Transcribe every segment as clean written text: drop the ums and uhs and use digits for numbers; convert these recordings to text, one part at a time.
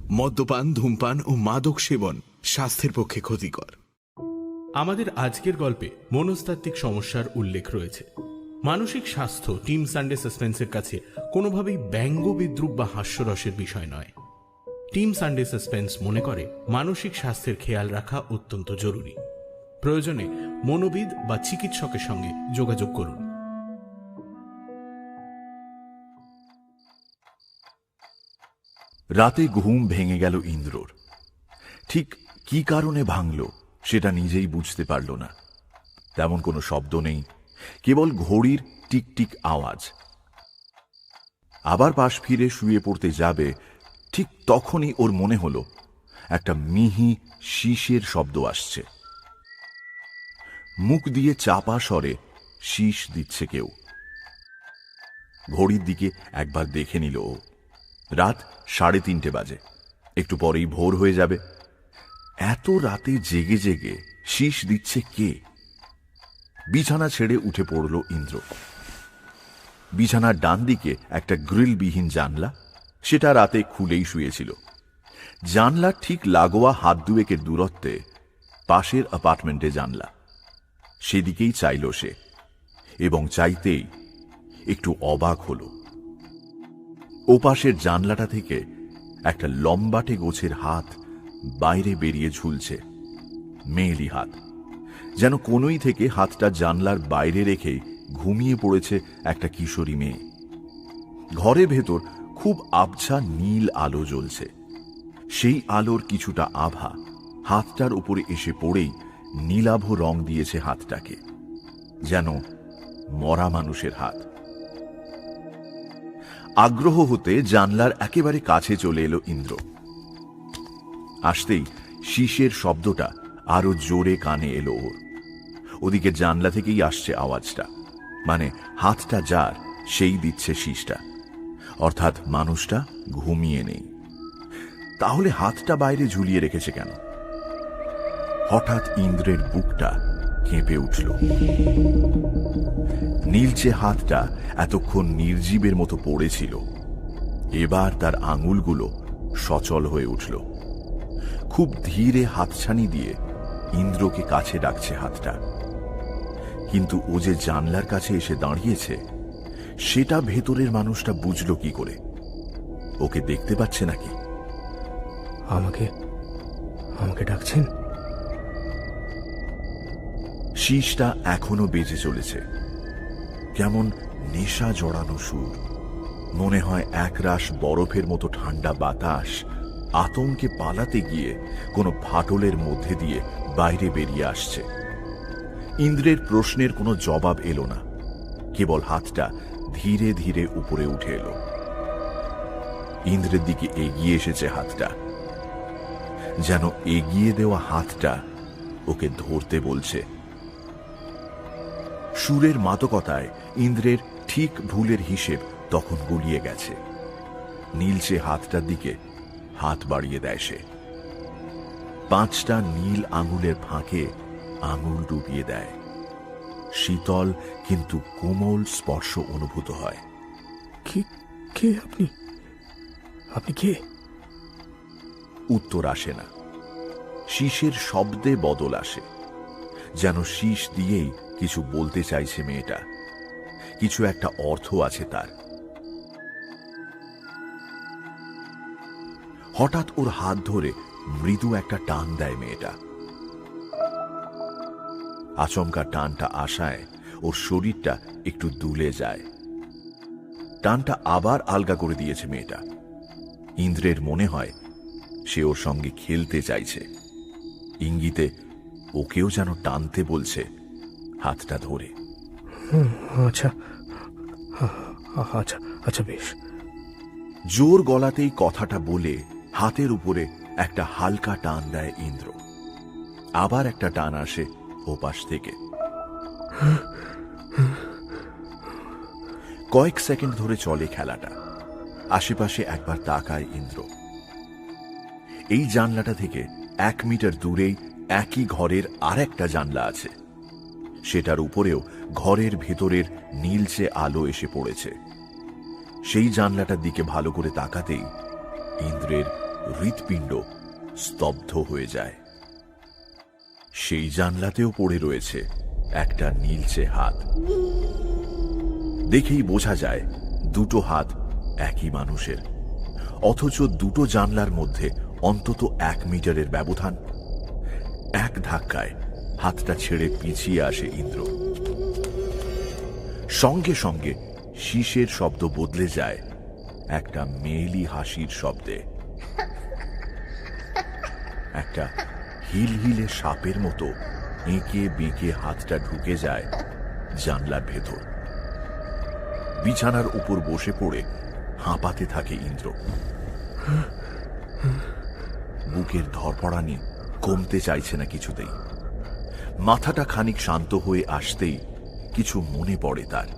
মদ্যপান, ধূমপান ও মাদক সেবন স্বাস্থ্যের পক্ষে ক্ষতিকর। আমাদের আজকের গল্পে মনস্তাত্ত্বিক সমস্যার উল্লেখ রয়েছে। মানসিক স্বাস্থ্য টিম সানডে সাসপেন্সের কাছে কোনোভাবেই ব্যঙ্গ, বিদ্রুপ বা হাস্যরসের বিষয় নয়। টিম সানডে সাসপেন্স মনে করে মানসিক স্বাস্থ্যের খেয়াল রাখা অত্যন্ত জরুরি। প্রয়োজনে মনোবিদ বা চিকিৎসকের সঙ্গে যোগাযোগ করুন। রাতে ঘুম ভেঙে গেল ইন্দ্রর। ঠিক কি কারণে ভাঙল সেটা নিজেই বুঝতে পারল না। তেমন কোনো শব্দ নেই, কেবল ঘড়ির টিকটিক আওয়াজ। আবার পাশ ফিরে শুয়ে পড়তে যাবে, ঠিক তখনই ওর মনে হলো একটা মিহি শীষের শব্দ আসছে। মুখ দিয়ে চাপা স্বরে শীষ দিচ্ছে কেউ। ঘড়ির দিকে একবার দেখে নিল ও। রাত 3:30 বাজে, একটু পরেই ভোর হয়ে যাবে। এত রাতে জেগে জেগে শীষ দিচ্ছে কে? বিছানা ছেড়ে উঠে পড়ল ইন্দ্র। বিছানার ডান দিকে একটা গ্রিলবিহীন জানলা, সেটা রাতে খুলেই শুয়েছিল। জানলার ঠিক লাগোয়া হাত দুয়েকের দূরত্বে পাশের অ্যাপার্টমেন্টে জানলা। সেদিকেই চাইল সে, এবং চাইতেই একটু অবাক হল। ওপাশের জানলাটা থেকে একটা লম্বাটে গোছের হাত বাইরে বেরিয়ে ঝুলছে। মেয়েলি হাত, যেন কোনই থেকে হাতটা জানলার বাইরে রেখেই ঘুমিয়ে পড়েছে একটা কিশোরী মেয়ে। ঘরের ভেতর খুব আবছা নীল আলো জ্বলছে। সেই আলোর কিছুটা আভা হাতটার উপরে এসে পড়েই নীলাভ রং দিয়েছে হাতটাকে, যেন মরা মানুষের হাত। আগ্রহ হতে জানলার একেবারে কাছে চলে এলো ইন্দ্র। আসতেই শীষের শব্দটা আরো জোরে কানে এলো ওর। ওদিকে জানলা থেকেই আসছে আওয়াজটা, মানে হাতটা যার সেই দিচ্ছে শীষটা, অর্থাৎ মানুষটা ঘুমিয়ে নেই। তাহলে হাতটা বাইরে ঝুলিয়ে রেখেছে কেন? হঠাৎ ইন্দ্রের বুকটা কেঁপে উঠল। নীলচে হাতটা এতক্ষণ নির্জীবের মতো পড়েছিল, এবার তার আঙুলগুলো সচল হয়ে উঠল। খুব ধীরে হাতছানি দিয়ে ইন্দ্রকে কাছে ডাকছে হাতটা। কিন্তু ও যে জানলার কাছে এসে দাঁড়িয়েছে, সেটা ভেতরের মানুষটা বুঝল কি করে? ওকে দেখতে পাচ্ছে নাকি? আমাকে আমাকে ডাকছেন? শীষটা এখনো বেজে চলেছে, কেমন নেশা জড়ানো সুর। মনে হয় একরাশ বরফের মতো ঠান্ডা বাতাস আতঙ্কে পালাতে গিয়ে কোনো ফাটলের মধ্যে দিয়ে বাইরে বেরিয়ে আসছে। ইন্দ্রের প্রশ্নের কোনো জবাব এলো না, কেবল হাতটা ধীরে ধীরে উপরে উঠে এলো। ইন্দ্রের দিকে এগিয়ে এসেছে হাতটা, যেন এগিয়ে দেওয়া হাতটা ওকে ধরতে বলছে। সুরের মাদকতায় ইন্দ্রের ঠিক ভুলের হিসেব তখন গুলিয়ে গেছে। নীলচে হাতটার দিকে হাত বাড়িয়ে দেয় সে। 5টা নীল আঙুলের ফাঁকে আঙুল ডুবিয়ে দেয়। শীতল কিন্তু কোমল স্পর্শ অনুভূত হয়। কে আপনি? আপনি কে? উত্তর আসে না। শীষের শব্দে বদল আসে, যেন শীষ দিয়েই কিছু বলতে চাইছে মেয়েটা। কিছু একটা অর্থ আছে তার। হঠাৎ ওর হাত ধরে মৃদু একটা টান দেয় মেয়েটা। আচমকা টানটা আসায় ওর শরীরটা একটু দুলে যায়। টানটা আবার আলগা করে দিয়েছে মেয়েটা। ইন্দ্রের মনে হয় সে ওর সঙ্গে খেলতে চাইছে। ইঙ্গিতে ওকেও যেন টানতে বলছে হাতটা ধরে। আচ্ছা আচ্ছা আচ্ছা, বেশ। জোর গলাতেই কথাটা বলে হাতের উপরে একটা হালকা টান দেয় ইন্দ্র। আবার একটা টান আসে ওপাশ থেকে। কয়েক সেকেন্ড ধরে চলে খেলাটা। আশেপাশে একবার তাকায় ইন্দ্র। এই জানলাটা থেকে 1 মিটার দূরেই একই ঘরের আরেকটা জানলা আছে। সেটার উপরেও ঘরের ভেতরের নীলচে আলো এসে পড়েছে। সেই জানলাটার দিকে ভালো করে তাকাতেই ইন্দ্রের হৃৎপিণ্ড স্তব্ধ হয়ে যায়। সেই জানলাতেও পড়ে রয়েছে একটা নীলচে হাত। দেখেই বোঝা যায় দুটো হাত একই মানুষের, অথচ দুটো জানলার মধ্যে অন্তত 1 মিটারের ব্যবধান। এক ধাক্কায় হাতটা ছেড়ে পিছিয়ে আসে ইন্দ্র। সঙ্গে সঙ্গে শীষের শব্দ বদলে যায় একটা মেয়েলি হাসির শব্দে। একটা হিলহিলে সাপের মতো এঁকে বেঁকে হাতটা ঢুকে যায় জানলার ভেতর। বিছানার উপর বসে পড়ে হাঁপাতে থাকে ইন্দ্র। বুকের ধরপড়ানি কমতে চাইছে না কিছুতেই। মাথাটা খানিক শান্ত হয়ে আসতেই কিছু মনে পড়ে তার।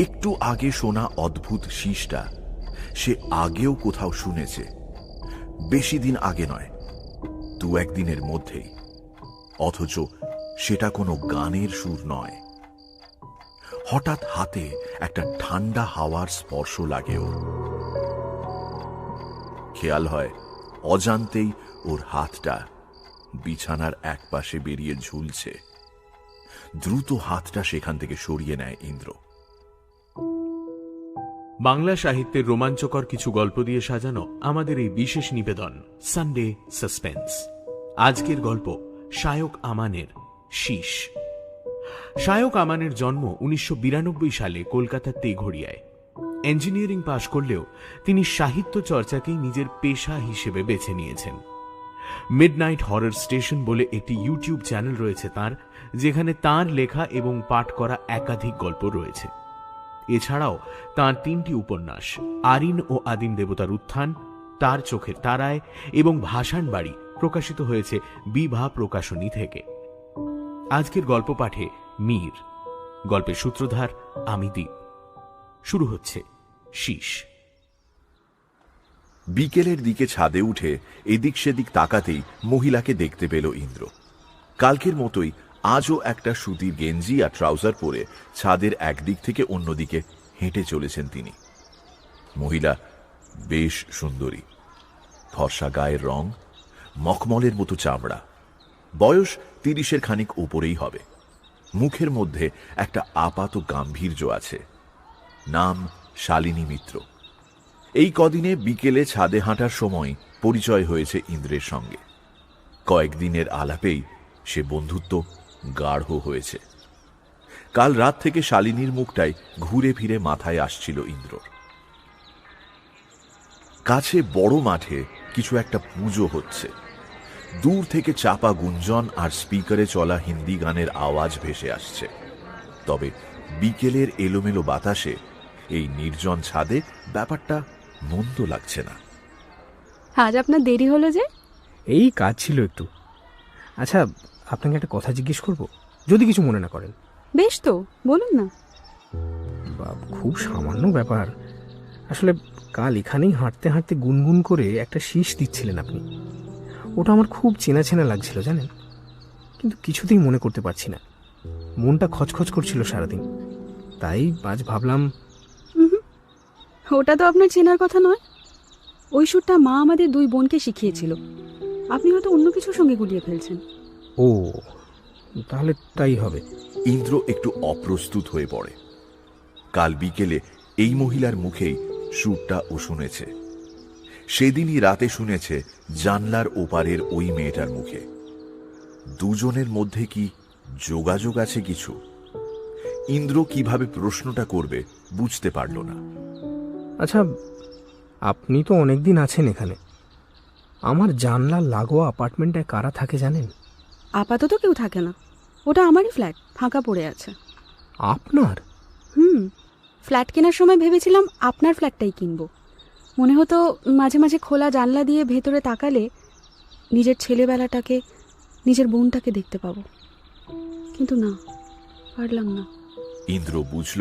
একটু আগে শোনা অদ্ভুত শীষটা সে আগেও কোথাও শুনেছে, বেশি দিন আগে নয়, 2-1 দিনের মধ্যেই। অথচ সেটা কোনো গানের সুর নয়। হঠাৎ হাতে একটা ঠান্ডা হাওয়ার স্পর্শ লাগে ওর। খেয়াল হয় অজান্তেই ওর হাতটা বিছানার একপাশে বেরিয়ে ঝুলছে। দ্রুত হাতটা সেখান থেকে সরিয়ে নেয় ইন্দ্র। বাংলা সাহিত্যের রোমাঞ্চকর কিছু গল্প দিয়ে সাজানো আমাদের এই বিশেষ নিবেদন সানডে সাসপেন্স। আজকের গল্প শায়ক আমানের শীষ। শায়ক আমানের জন্ম 1992 সালে কলকাতার তেঘড়িয়ায়। ইঞ্জিনিয়ারিং পাশ করলেও তিনি সাহিত্য চর্চাকেই নিজের পেশা হিসেবে বেছে নিয়েছেন। মিডনাইট হরর স্টেশন বলে একটি ইউটিউব চ্যানেল রয়েছে তার, যেখানে তার লেখা এবং পাঠ করা একাধিক গল্প রয়েছে। এছাড়াও তার 3টি উপন্যাস আরিন ও আদিম দেবতার উত্থান, তার চোখের তারায় এবং ভাষাণ বাড়ি প্রকাশিত হয়েছে বিভা প্রকাশনী থেকে। আজকের গল্প পাঠে মীর, গল্পের সূত্রধার আমি দীপ। শুরু হচ্ছে শীষ। বিকেলের দিকে ছাদে উঠে এদিক সেদিক তাকাতেই মহিলাকে দেখতে পেল ইন্দ্র। কালকের মতোই আজও একটা সুতির গেঞ্জি আর ট্রাউজার পরে ছাদের একদিক থেকে অন্যদিকে হেঁটে চলেছেন তিনি। মহিলা বেশ সুন্দরী, ফর্সা গায়ের রং, মখমলের মতো চামড়া। বয়স 30-এর খানিক উপরেই হবে। মুখের মধ্যে একটা আপাত গাম্ভীর্য আছে। নাম শালিনী মিত্র। এই কদিনে বিকেলে ছাদে হাঁটার সময় পরিচয় হয়েছে ইন্দ্রের সঙ্গে। কয়েকদিনের আলাপেই সে বন্ধুত্ব গাঢ় হয়েছে। কাল রাত থেকে শালিনীর মুখটাই ঘুরে ফিরে মাথায় আসছিল ইন্দ্রর। কাছে বড় মাঠে কিছু একটা পুজো হচ্ছে। দূর থেকে চাপা গুঞ্জন আর স্পিকারে চলা হিন্দি গানের আওয়াজ ভেসে আসছে। তবে বিকেলের এলোমেলো বাতাসে এই নির্জন ছাদে ব্যাপারটা মন্দ লাগছে না। আজ আপনার দেরি হলো যে? এই কাজ ছিল একটু। আচ্ছা, আপনাকে একটা কথা জিজ্ঞেস করব, যদি কিছু মনে না করেন। বেশ তো, বলুন না। খুব সামান্য ব্যাপার। আসলে কাল এখানেই হাঁটতে হাঁটতে গুনগুন করে একটা শীষ দিচ্ছিলেন আপনি। ওটা আমার খুব চেনা চেনা লাগছিল জানেন, কিন্তু কিছুতেই মনে করতে পারছি না। মনটা খচখচ করছিল সারাদিন। তাই আজ ভাবলাম। ওটা তো আপনার চেনার কথা নয়। ওই সুরটা মা আমাদের 2 বোনকে শিখিয়েছিল। আপনি হয়তো অন্য কিছুর সঙ্গে গুলিয়ে ফেলছেন। ও, তাহলে তাই হবে। ইন্দ্র একটু অপ্রস্তুত হয়ে পড়ে। কাল বিকেলে এই মহিলার মুখেই সুরটা ও শুনেছে। সেদিনই রাতে শুনেছে জানলার ওপারের ওই মেয়েটার মুখে। দুজনের মধ্যে কি যোগাযোগ আছে কিছু? ইন্দ্র কিভাবে প্রশ্নটা করবে বুঝতে পারল না। আচ্ছা, আপনি তো অনেকদিন আছেন এখানে। আমার জানলা লাগোয়া অ্যাপার্টমেন্টটায় কারা থাকে জানেন? আপাতত কেউ থাকে না। ওটা আমারই ফ্ল্যাট, ফাঁকা পড়ে আছে। আপনার? ফ্ল্যাট কেনার সময় ভেবেছিলাম আপনার ফ্ল্যাটটাই কিনবো। মনে হতো মাঝে মাঝে খোলা জানলা দিয়ে ভেতরে তাকালে নিজের ছেলেবেলাটাকে, নিজের বোনটাকে দেখতে পাবো। কিন্তু না, পারলাম না। ইন্দ্র বুঝল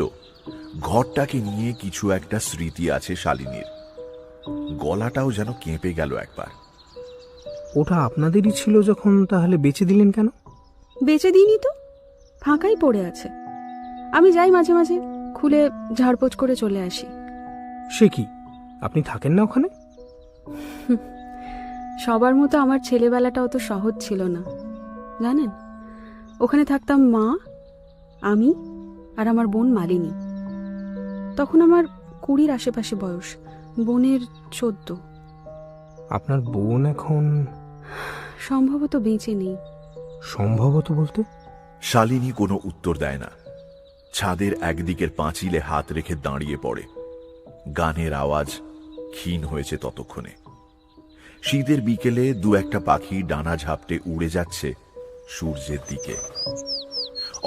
ঘরটাকে নিয়ে কিছু একটা স্মৃতি আছে শালিনীর। গলাটাও যেন কেঁপে গেল একবার। ওটা আপনাদেরই ছিল যখন, তাহলে বেচে দিলেন কেন? বেচে দিইনি তো, ফাঁকাই পড়ে আছে। আমি যাই মাঝে মাঝে, খুলে ঝাড়পোছ করে চলে আসি। সে কি, আপনি থাকেন না ওখানে? সবার মতো আমার ছেলেবেলাটা অত সহজ ছিল না জানেন। ওখানে থাকতাম মা, আমি আর আমার বোন মালিনী। তখন আমার 20-র আশেপাশে বয়স, বোনের 14। আপনার বোন এখন সম্ভবত বেঁচে নেই। সম্ভবত বলতে? শালিনী কোনো উত্তর দেয় না। ছাদের একদিকের পাঁচিলে হাত রেখে দাঁড়িয়ে পড়ে। গানের আওয়াজ ক্ষীণ হয়েছে ততক্ষণে। শীতের বিকেলে দু একটা পাখি ডানা ঝাপটে উড়ে যাচ্ছে সূর্যের দিকে।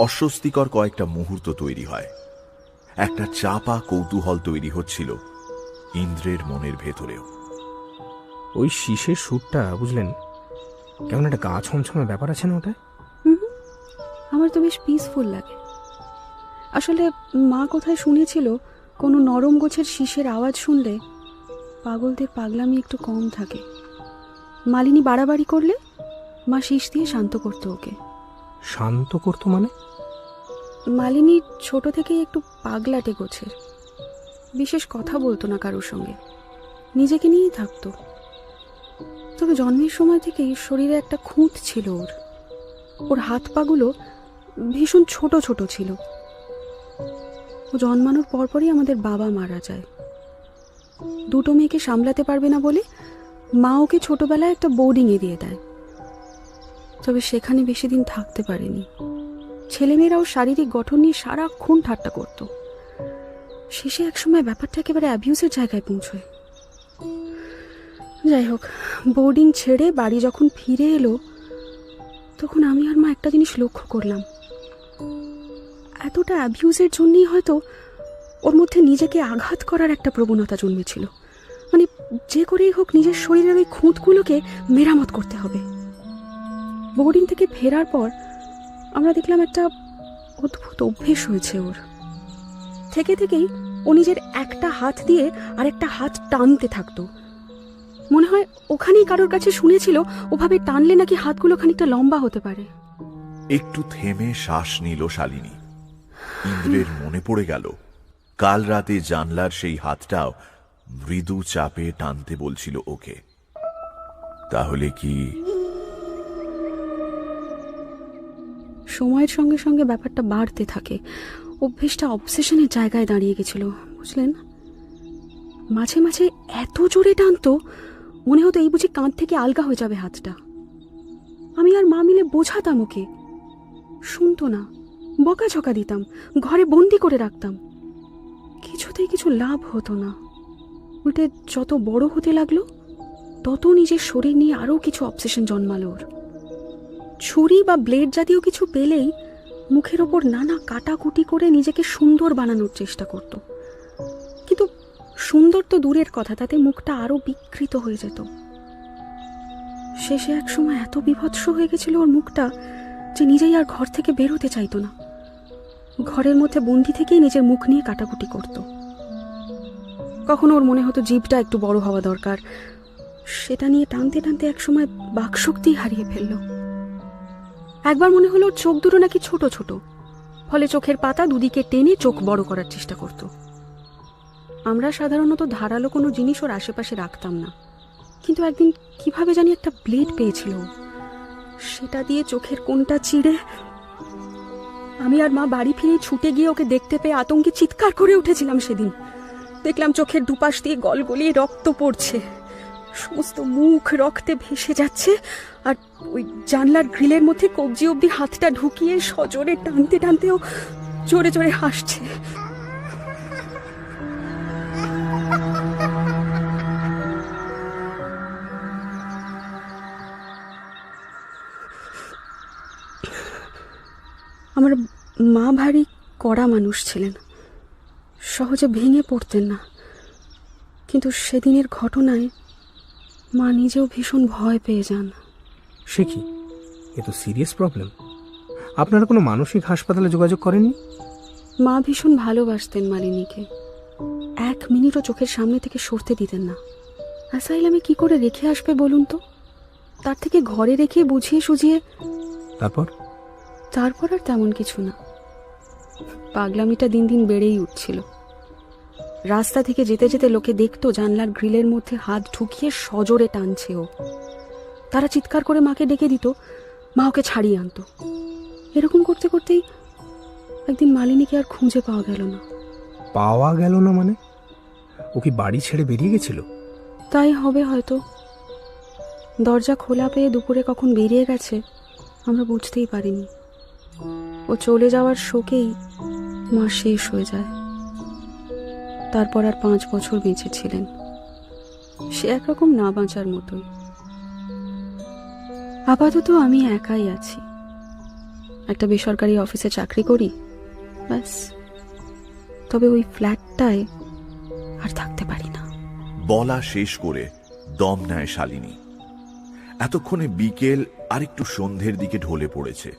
অস্বস্তিকর কয়েকটা মুহূর্ত তৈরি হয়। একটা চাপা কৌতূহল তৈরি হচ্ছিল ইন্দ্রের মনের ভেতরেও। ওই শীষের সুরটা বুঝলেন, কেমন একটা গা ছমছমে ব্যাপার আছে না ওটায়? আমার তো বেশ পিসফুল লাগে। আসলে মা কোথায় শুনেছিল কোনো নরম গোছের শীষের আওয়াজ শুনলে পাগলদের পাগলামি একটু কম থাকে। মালিনী বাড়াবাড়ি করলে মা শীষ দিয়ে শান্ত করতো ওকে। শান্ত করতো মানে? মালিনী ছোট থেকেই একটু পাগলাটে গোছের, বিশেষ কথা বলতো না কারোর সঙ্গে, নিজেকে নিয়েই থাকতো। তবে জন্মের সময় থেকেই শরীরে একটা খুঁত ছিল ওর। ওর হাত পাগুলো ভীষণ ছোট ছোট ছিল। ও জন্মানোর পরপরই আমাদের বাবা মারা যায়। দুটো মেয়েকে সামলাতে পারবে না বলে মা ওকে ছোটবেলায় একটা বোর্ডিংয়ে দিয়ে দেয়। তবে সেখানে বেশি দিন থাকতে পারেনি। ছেলেমেয়েরাও শারীরিক গঠন নিয়ে সারাক্ষণ ঠাট্টা করত। শেষে একসময় ব্যাপারটা একেবারে অ্যাবিউজের জায়গায় পৌঁছয়। যাই হোক, বোর্ডিং ছেড়ে বাড়ি যখন ফিরে এলো তখন আমি আর মা একটা জিনিস লক্ষ্য করলাম। এতটা অ্যাবিউজের জন্যই হয়তো ওর মধ্যে নিজেকে আঘাত করার একটা প্রবণতা জন্মেছিল। মানে যে করেই হোক নিজের শরীরের ওই খুঁতগুলোকে মেরামত করতে হবে। বোর্ডিং থেকে ফেরার পর আমরা দেখলাম একটা অদ্ভুত অভ্যেস হয়েছে ওর। থেকে থেকেই ও নিজের একটা হাত দিয়ে আরেকটা হাত টানতে থাকতো। মনে হয় ওখানেই কারোর কাছে শুনেছিল ওভাবে টানলে নাকি হাতগুলো খানিকটা লম্বা হতে পারে। একটু থেমে শ্বাস নিল শালিনী। ইন্দ্রের মনে পড়ে গেল কাল রাতে জানলার সেই হাতটাও মৃদু চাপে টানতে বলছিল ওকে। তাহলে কি? সময়ের সঙ্গে সঙ্গে ব্যাপারটা বাড়তে থাকে। অভ্যেসটা অবসেশনের জায়গায় দাঁড়িয়ে গেছিল, বুঝলেন। মাঝে মাঝে এত জোরে টানতো মনে হতো এই বুঝি কাঁধ থেকে আলগা হয়ে যাবে হাতটা। আমি আর মা মিলে বোঝাতাম ওকে, শুনতো না। বকাঝকা দিতাম, ঘরে বন্দি করে রাখতাম, কিছুতেই কিছু লাভ হতো না। উল্টে যত বড় হতে লাগলো তত নিজের শরীর নিয়ে আরও কিছু অবসেশন জন্মালো ওর। ছুরি বা ব্লেড জাতীয় কিছু পেলেই মুখের ওপর নানা কাটাকুটি করে নিজেকে সুন্দর বানানোর চেষ্টা করত। কিন্তু সুন্দর তো দূরের কথা, তাতে মুখটা আরো বিকৃত হয়ে যেত। শেষে এক সময় এত বিভৎস হয়ে গেছিল ওর মুখটা যে নিজেই আর ঘর থেকে বেরোতে চাইতো না। ঘরের মধ্যে বন্দি থেকেই নিজের মুখ নিয়ে কাটাকুটি করত। কখনো ওর মনে হতো জিভটা একটু বড় হওয়া দরকার, সেটা নিয়ে টানতে টানতে একসময় বাকশক্তি হারিয়ে ফেলল। একবার মনে হলো চোখ দুটো নাকি ছোট ছোট, ফলে চোখের পাতা দুদিকে টেনে চোখ বড় করার চেষ্টা করত। আমরা সাধারণত ধারালো কোনো জিনিস ওর আশেপাশে রাখতাম না, কিন্তু একদিন কিভাবে জানি একটা ব্লেড পেয়েছিল, সেটা দিয়ে চোখের কোণটা চিড়ে আমি আর মা বাড়ি ফিরে ছুটে গিয়ে ওকে দেখতে পেয়ে আতঙ্কে চিৎকার করে উঠেছিলাম। সেদিন দেখলাম চোখের দুপাশ দিয়ে গলগলিয়ে রক্ত পড়ছে, সমস্ত মুখ রক্তে ভেসে যাচ্ছে, আর ওই জানলার গ্রিলের মধ্যে কবজি অবধি হাতটা ঢুকিয়ে সজোরে টানতে টানতেও জোরে জোরে হাসছে। আমার মা ভারী কড়া মানুষ ছিলেন, সহজে ভেঙে পড়তেন না। কিন্তু সেদিনের ঘটনায় মা নিজেও ভীষণ ভয় পেয়ে যান। সে কি, এ তো সিরিয়াস প্রবলেম। আপনারা কোনো মানসিক হাসপাতালে যোগাযোগ করেননি? মা ভীষণ ভালোবাসতেন মালিনীকে, 1 মিনিটও চোখের সামনে থেকে সরতে দিতেন না। অ্যাসাইলামে কি করে রেখে আসবে বলুন তো, তার থেকে ঘরে রেখে বুঝিয়ে সুঝিয়ে। তারপর আর তেমন কিছু না, পাগলামিটা দিন দিন বেড়েই উঠছিল। রাস্তা থেকে যেতে যেতে লোকে দেখতো জানলার গ্রিলের মধ্যে হাত ঢুকিয়ে সজোরে টানছে ও। তারা চিৎকার করে মাকে ডেকে দিত, মা ওকে ছাড়িয়ে আনতো। এরকম করতে করতেই একদিন মালিনীকে আর খুঁজে পাওয়া গেল না। পাওয়া গেল না মানে? ও কি বাড়ি ছেড়ে বেরিয়ে গেছিল? তাই হবে হয়তো। দরজা খোলা পেয়ে দুপুরে কখন বেরিয়ে গেছে আমরা বুঝতেই পারিনি। ও চলে যাওয়ার শোকেই মা শেষ হয়ে যায়। তারপর আর 5 বছর বেঁচে ছিলেন। সে একরকম না বাঁচার মতোই। আপাতত আমি একাই আছি। একটা বেসরকারি অফিসে চাকরি করি, ব্যাস। তবে ওই ফ্ল্যাটটায় আর থাকতে পারি না। বলা শেষ করে দম নেয় শালিনী। এতক্ষণে বিকেল আর একটু সন্ধ্যের দিকে ঢলে পড়েছে।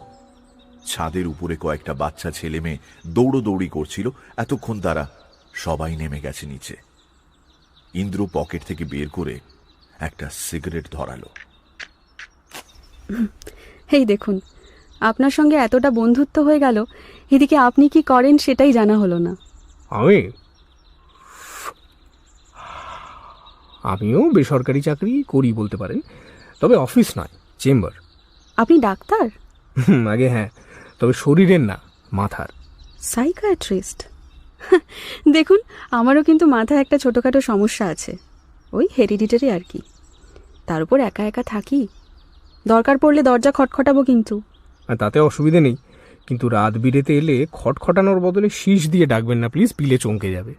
ছাদের উপরে কয়েকটা বাচ্চা ছেলে মেয়ে দৌড়োদৌড়ি করছিল। এতক্ষণ তারা সবাই নেমে গেছে নিচে। ইন্দ্র পকেট থেকে বের করে একটা সিগারেট ধরালো। এই দেখুন, আপনার সঙ্গে এতটা বন্ধুত্ব হয়ে গেল, এদিকে আপনি কি করেন সেটাই জানা হলো না। আমিও বেসরকারি চাকরি করি বলতে পারেন, তবে অফিস নয়, চেম্বার। আপনি ডাক্তার? আগে হ্যাঁ, তবে শরীরের না, মাথার। সাইকিয়াট্রিস্ট? দেখুন, আমারও কিন্তু মাথায় একটা ছোটোখাটো সমস্যা আছে, ওই হেরিডিটারি আর কি। তার উপর একা একা থাকি, দরকার পড়লে দরজা খটখটাবো কিন্তু। তাতে অসুবিধে নেই, কিন্তু রাত বিরেতে এলে খটখটানোর বদলে শীষ দিয়ে ডাকবেন না প্লিজ, পিলে চমকে যাবে।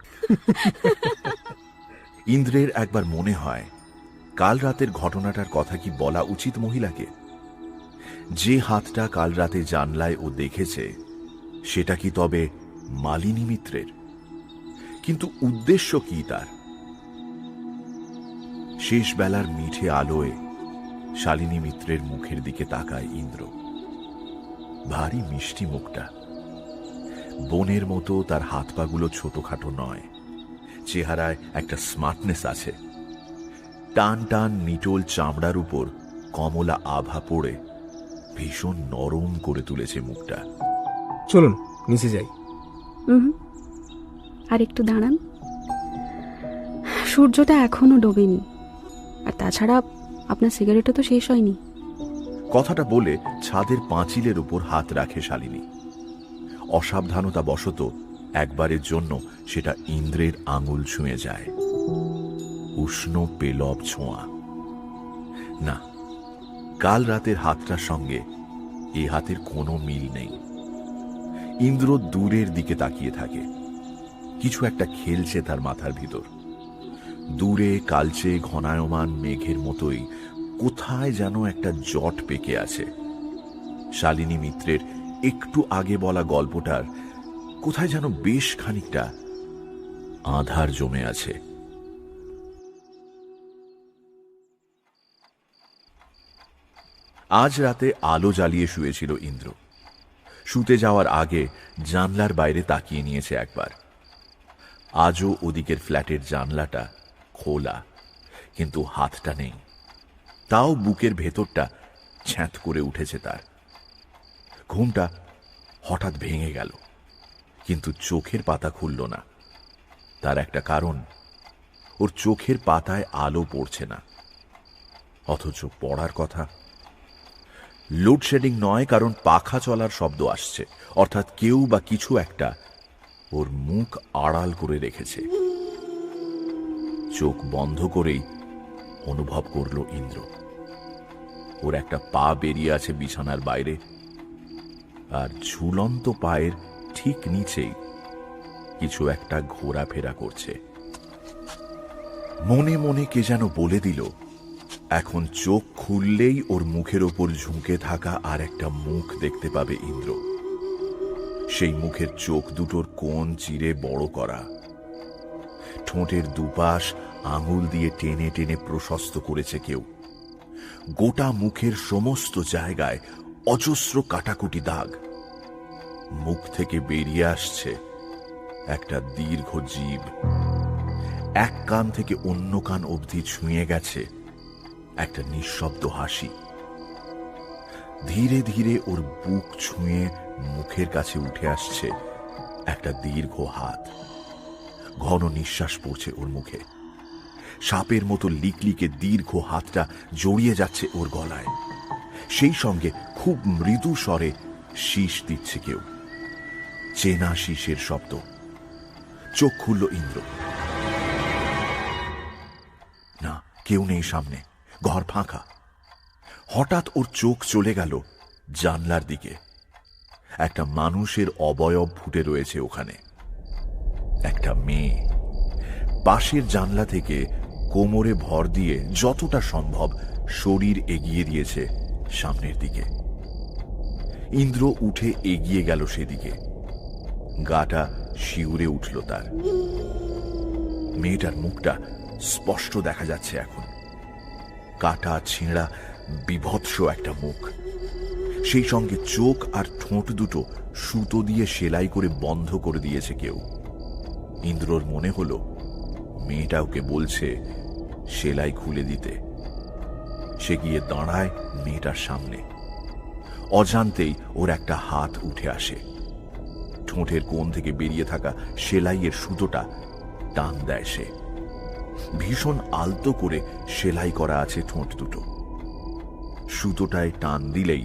ইন্দ্রের একবার মনে হয় কাল রাতের ঘটনাটার কথা কি বলা উচিত মহিলাকে। যে হাতটা কাল রাতে জানলায় ও দেখেছে সেটা কি তবে মালিনী মিত্রের? কিন্তু উদ্দেশ্য কি তার? শেষ বেলার মিঠে আলোয় শালিনী মিত্রের মুখের দিকে তাকায় ইন্দ্র। ভারী মিষ্টি মুখটা, বনের মতো তার হাত পাগুলো ছোটখাটো নয়, চেহারায় একটা স্মার্টনেস আছে। টান টান নিটোল চামড়ার উপর কমলা আভা পড়ে ভীষণ নরম করে তুলেছে মুখটা। চলুন নিচে যাই। আর একটু দাঁড়ান, সূর্যটা এখনো ডোবেনি, আর তাছাড়া আপনার সিগারেটও তো শেষ হয়নি। কথাটা বলে ছাদের পাঁচিলের উপর হাত রাখে শালিনী। অসাবধানতা বশত একবারের জন্য সেটা ইন্দ্রের আঙুল ছুঁয়ে যায়। উষ্ণ পেলব ছোঁয়া। না, কাল রাতের হাতটার সঙ্গে এই হাতের কোনো মিল নেই। ইন্দ্র দূরের দিকে তাকিয়ে থাকে। কিছু একটা খেলছে তার মাথার ভিতর। দূরে কালচে ঘনায়মান মেঘের মতোই কোথায় যেন একটা জট পেকে আছে। শালিনী মিত্রের একটু আগে বলা গল্পটার কোথায় যেন বেশ খানিকটা আধার জমে আছে। আজ রাতে আলো জ্বালিয়ে শুয়েছিল ইন্দ্র। শুতে যাওয়ার আগে জানলার বাইরে তাকিয়ে নিয়েছে একবার। আজও ওদিকের ফ্ল্যাটের জানলাটা খোলা, কিন্তু হাতটা নেই। তাও বুকের ভেতরটা ছ্যাঁত করে উঠেছে তার। ঘুমটা হঠাৎ ভেঙে গেল, কিন্তু চোখের পাতা খুলল না। তার একটা কারণ, ওর চোখের পাতায় আলো পড়ছে না। অথচ পড়ার কথা। লোডশেডিং নয়, কারণ পাখা চলার শব্দ আসছে, অর্থাৎ কেউ বা কিছু একটা ওর মুখ আড়াল করে রেখেছে। চোখ বন্ধ করেই অনুভব করল ইন্দ্র ওর একটা পা বেরিয়ে আছে বিছানার বাইরে, আর ঝুলন্ত পায়ের ঠিক নিচেই কিছু একটা ঘোরাফেরা করছে। মনে মনে কে যেন বলে দিল, এখন চোখ খুললেই ওর মুখের ওপর ঝুঁকে থাকা আর একটা মুখ দেখতে পাবে ইন্দ্র। সেই মুখের চোখ দুটোর কোণ চিরে বড় করা, ঠোঁটের দুপাশ আঙুল দিয়ে টেনে টেনে প্রশস্ত করেছে কেউ। গোটা মুখের সমস্ত জায়গায় অজস্র কাটাকুটি দাগ। মুখ থেকে বেরিয়ে আসছে একটা দীর্ঘ জিভ। এক কান থেকে অন্য কান অবধি ছুঁয়ে গেছে একটা নিঃশব্দ হাসি। ধীরে ধীরে ওর বুক ছুঁয়ে মুখের কাছে উঠে আসছে একটা দীর্ঘ হাত। ঘন নিঃশ্বাস পড়ছে ওর মুখে। সাপের মতো লিকলিকে দীর্ঘ হাতটা জড়িয়ে যাচ্ছে ওর গলায়। সেই সঙ্গে খুব মৃদু স্বরে শীষ দিচ্ছে কেউ, চেনা শীষের শব্দ। চোখ খুলল ইন্দ্র। না, কেউ নেই সামনে, ঘর ফাঁকা। হঠাৎ ওর চোখ চলে গেল জানলার দিকে। একটা মানুষের অবয়ব ফুটে রয়েছে ওখানে, একটা মেয়ে। পাশের জানলা থেকে কোমরে ভর দিয়ে যতটা সম্ভব শরীর এগিয়ে দিয়েছে সামনের দিকে। ইন্দ্র উঠে এগিয়ে গেল সেদিকে। গাটা শিউরে উঠল তার। মেয়েটার মুখটা স্পষ্ট দেখা যাচ্ছে এখন। কাটা ছেঁড়া বিভৎস একটা মুখ, সেই সঙ্গে চোখ আর ঠোঁট দুটো সুতো দিয়ে সেলাই করে বন্ধ করে দিয়েছে কেউ। ইন্দ্রর মনে হলো মেয়েটা ওকে বলছে সেলাই খুলে দিতে। সে গিয়ে দাঁড়ায় মেয়েটার সামনে। অজান্তেই ওর একটা হাত উঠে আসে। ঠোঁটের কোণ থেকে বেরিয়ে থাকা সেলাইয়ের সুতোটা টান দেয় সে। ভীষণ আলতো করে সেলাই করা আছে ঠোঁট দুটো। সুতোটায় টান দিলেই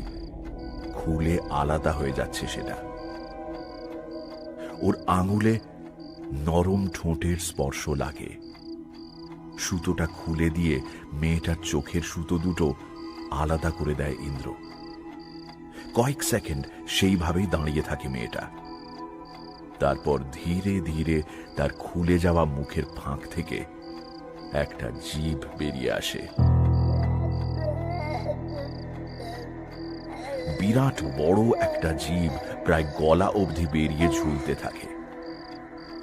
খুলে আলাদা হয়ে যাচ্ছে সেটা। ওর আঙুলে নরম ঠোঁটের স্পর্শ লাগে। সুতোটা খুলে দিয়ে মেয়েটার চোখের সুতো দুটো আলাদা করে দেয় ইন্দ্র। কয়েক সেকেন্ড সেইভাবেই দাঁড়িয়ে থাকে মেয়েটা। তারপর ধীরে ধীরে তার খুলে যাওয়া মুখের ফাঁক থেকে একটা জিভ বেরিয়ে আসে। বিরাট বড় একটা জিভ প্রায় গলা অবধি বেরিয়ে ঝুলতে থাকে।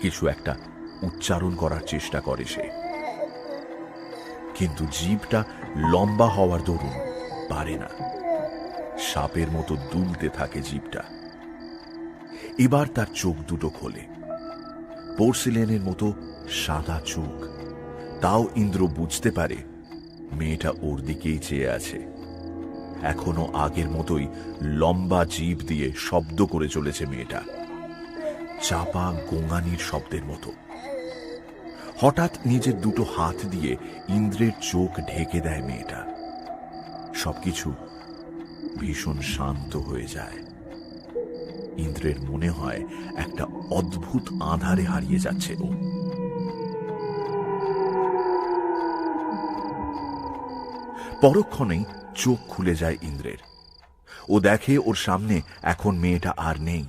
কিছু একটা উচ্চারণ করার চেষ্টা করে সে, কিন্তু জিভটা লম্বা হওয়ার দরুন পারে না। সাপের মতো দুলতে থাকে জিভটা। এবার তার চোখ দুটো খোলে, পোর্সিলেনের মতো সাদা চোখ। তাও ইন্দ্র বুঝতে পারে মেয়েটা ওর দিকেই চেয়ে আছে। এখনো আগের মতোই লম্বা জিভ দিয়ে শব্দ করে চলেছে মেয়েটা, চাপা গোঙানির শব্দের মতো। হঠাৎ নিজের দুটো হাত দিয়ে ইন্দ্রের চোখ ঢেকে দেয় মেয়েটা। সবকিছু ভীষণ শান্ত হয়ে যায়। ইন্দ্রের মনে হয় একটা অদ্ভুত আঁধারে হারিয়ে যাচ্ছে ও। পরক্ষণেই চোখ খুলে যায় ইন্দ্রের। ও দেখে ওর সামনে এখন মেয়েটা আর নেই।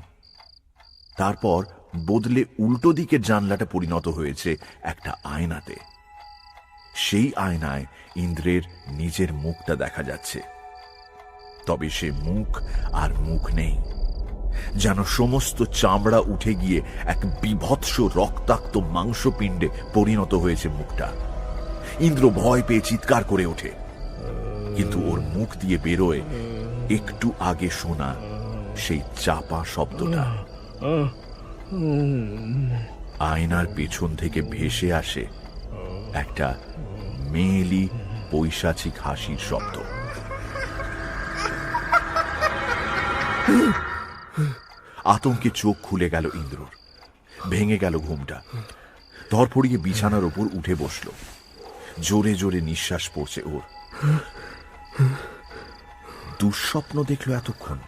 তারপর বদলে উল্টো দিকের জানলাটা পরিণত হয়েছে একটা আয়নাতে। সেই আয়নায় ইন্দ্রের নিজের মুখটা দেখা যাচ্ছে। তবে সে মুখ আর মুখ নেই, যেন সমস্ত চামড়া উঠে গিয়ে এক বিভৎস রক্তাক্ত মাংসপিণ্ডে পরিণত হয়েছে মুখটা। ইন্দ্র ভয় পেয়ে চিৎকার করে ওঠে, কিন্তু ওর মুখ দিয়ে বেরোয় একটু আগে শোনা সেই চাপা শব্দটা। আয়নার পেছন থেকে ভেসে আসে একটা মেয়েলি পৈশাচিক হাসির শব্দ। আতঙ্কে চোখ খুলে গেল ইন্দ্রর। ভেঙে গেল ঘুমটা। ধরফড়িয়ে বিছানার ওপর উঠে বসল। জোরে জোরে নিঃশ্বাস পড়ছে ওর। দুঃস্বপ্ন দেখল এতক্ষণ।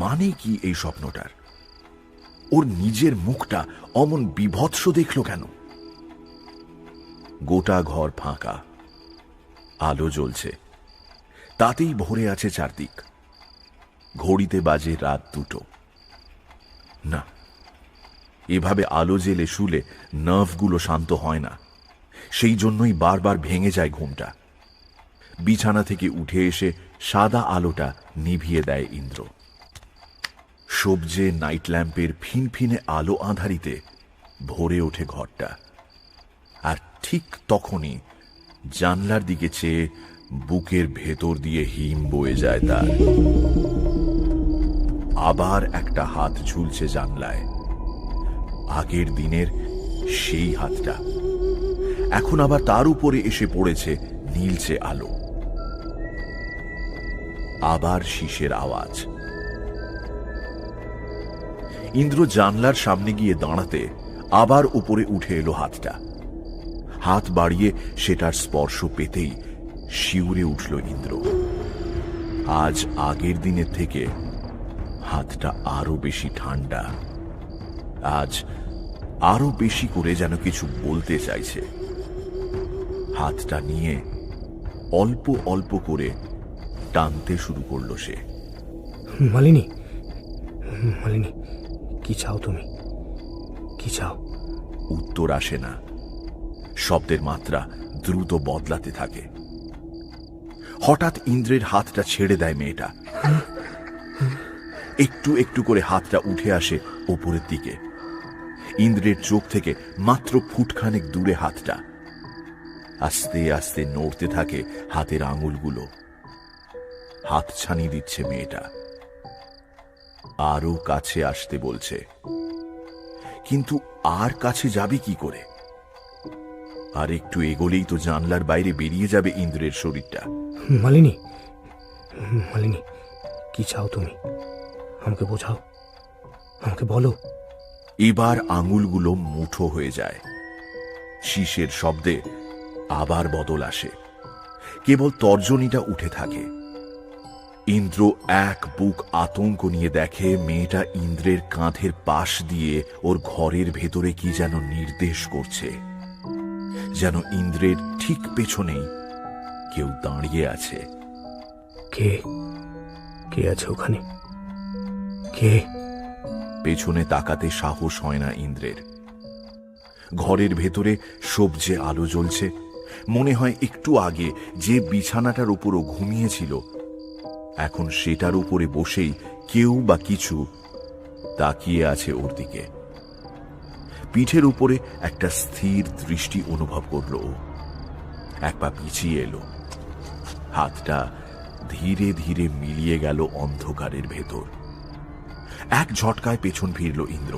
মানে কি এই স্বপ্নটার? ওর নিজের মুখটা অমন বিভৎস দেখল কেন? গোটা ঘর ফাঁকা, আলো জ্বলছে, তাতেই ভরে আছে চারদিক। ঘড়িতে বাজে রাত 2টো। না, এভাবে আলো জেলে শুলে নার্ভগুলো শান্ত হয় না। সেই জন্যই বারবার ভেঙে যায় ঘুমটা। বিছানা থেকে উঠে এসে সাদা আলোটা নিভিয়ে দেয় ইন্দ্র। সবজে নাইট ল্যাম্পের ফিনফিনে আলো আঁধারিতে ভরে ওঠে ঘরটা। আর ঠিক তখনই জানলার দিকে চেয়ে বুকের ভেতর দিয়ে হিম বয়ে যায় তার। আবার একটা হাত ঝুলছে জানলায়, আগের দিনের সেই হাতটা। এখন আবার তার উপরে এসে পড়েছে নীলচে আলো। আবার শীষের আওয়াজ। ইন্দ্র জানলার সামনে গিয়ে দাঁড়াতে আবার উপরে উঠে এলো হাতটা। হাত বাড়িয়ে সেটার স্পর্শ পেতেই শিউরে উঠল ইন্দ্র। আজ আগের দিনের থেকে হাতটা আরো বেশি ঠান্ডা। আজ আরো বেশি করে যেন কিছু বলতে চাইছে। হাতটা নিয়ে অল্প অল্প করে টানতে শুরু করলো সে। মালিনী, মালিনী, কি চাও তুমি? কি চাও? উত্তর আসে না। শব্দের মাত্রা দ্রুত বদলাতে থাকে। হঠাৎ ইন্দ্রের হাতটা ছেড়ে দেয় মেয়েটা। একটু একটু করে হাতটা উঠে আসে ওপরের দিকে। ইন্দ্রের চোখ থেকে মাত্র ফুটখানেক দূরে হাতটা। আস্তে আস্তে নড়তে থাকে হাতের আঙুলগুলো। হাত ছানি দিচ্ছে মেয়েটা। আরো কাছে আসতে বলছে, কিন্তু আর কাছে যাবে কি করে? আর একটু এগোলেই তো জানলার বাইরে বেরিয়ে যাবে ইন্দ্রের শরীরটা। মালিনী, মালিনী, কি চাও তুমি? আমাকে বোঝাও, আমাকে বলো। এবার আঙুলগুলো মুঠো হয়ে যায়। শীষের শব্দে আবার বদল আসে। কেবল তর্জনীটা উঠে থাকে। ইন্দ্র এক বুক আতঙ্ক নিয়ে দেখে মেয়েটা ইন্দ্রের কাঁধের পাশ দিয়ে ওর ঘরের ভেতরে কি যেন নির্দেশ করছে। যেন ইন্দ্রের ঠিক পেছনেই কেউ দাঁড়িয়ে আছে। কে? কে আছে ওখানে? কে? পেছনে তাকাতে সাহস হয় না ইন্দ্রের। ঘরের ভেতরে সবজে আলো জ্বলছে। মনে হয় একটু আগে যে বিছানাটার উপরও ঘুমিয়েছিল, এখন সেটার উপরে বসেই কেউ বা কিছু তাকিয়ে আছে ওর দিকে। পিঠের উপরে একটা স্থির দৃষ্টি অনুভব করল ও। এক পা পিছিয়ে এলো। হাতটা ধীরে ধীরে মিলিয়ে গেল অন্ধকারের ভেতর। এক ঝটকায় পেছন ফিরল ইন্দ্র।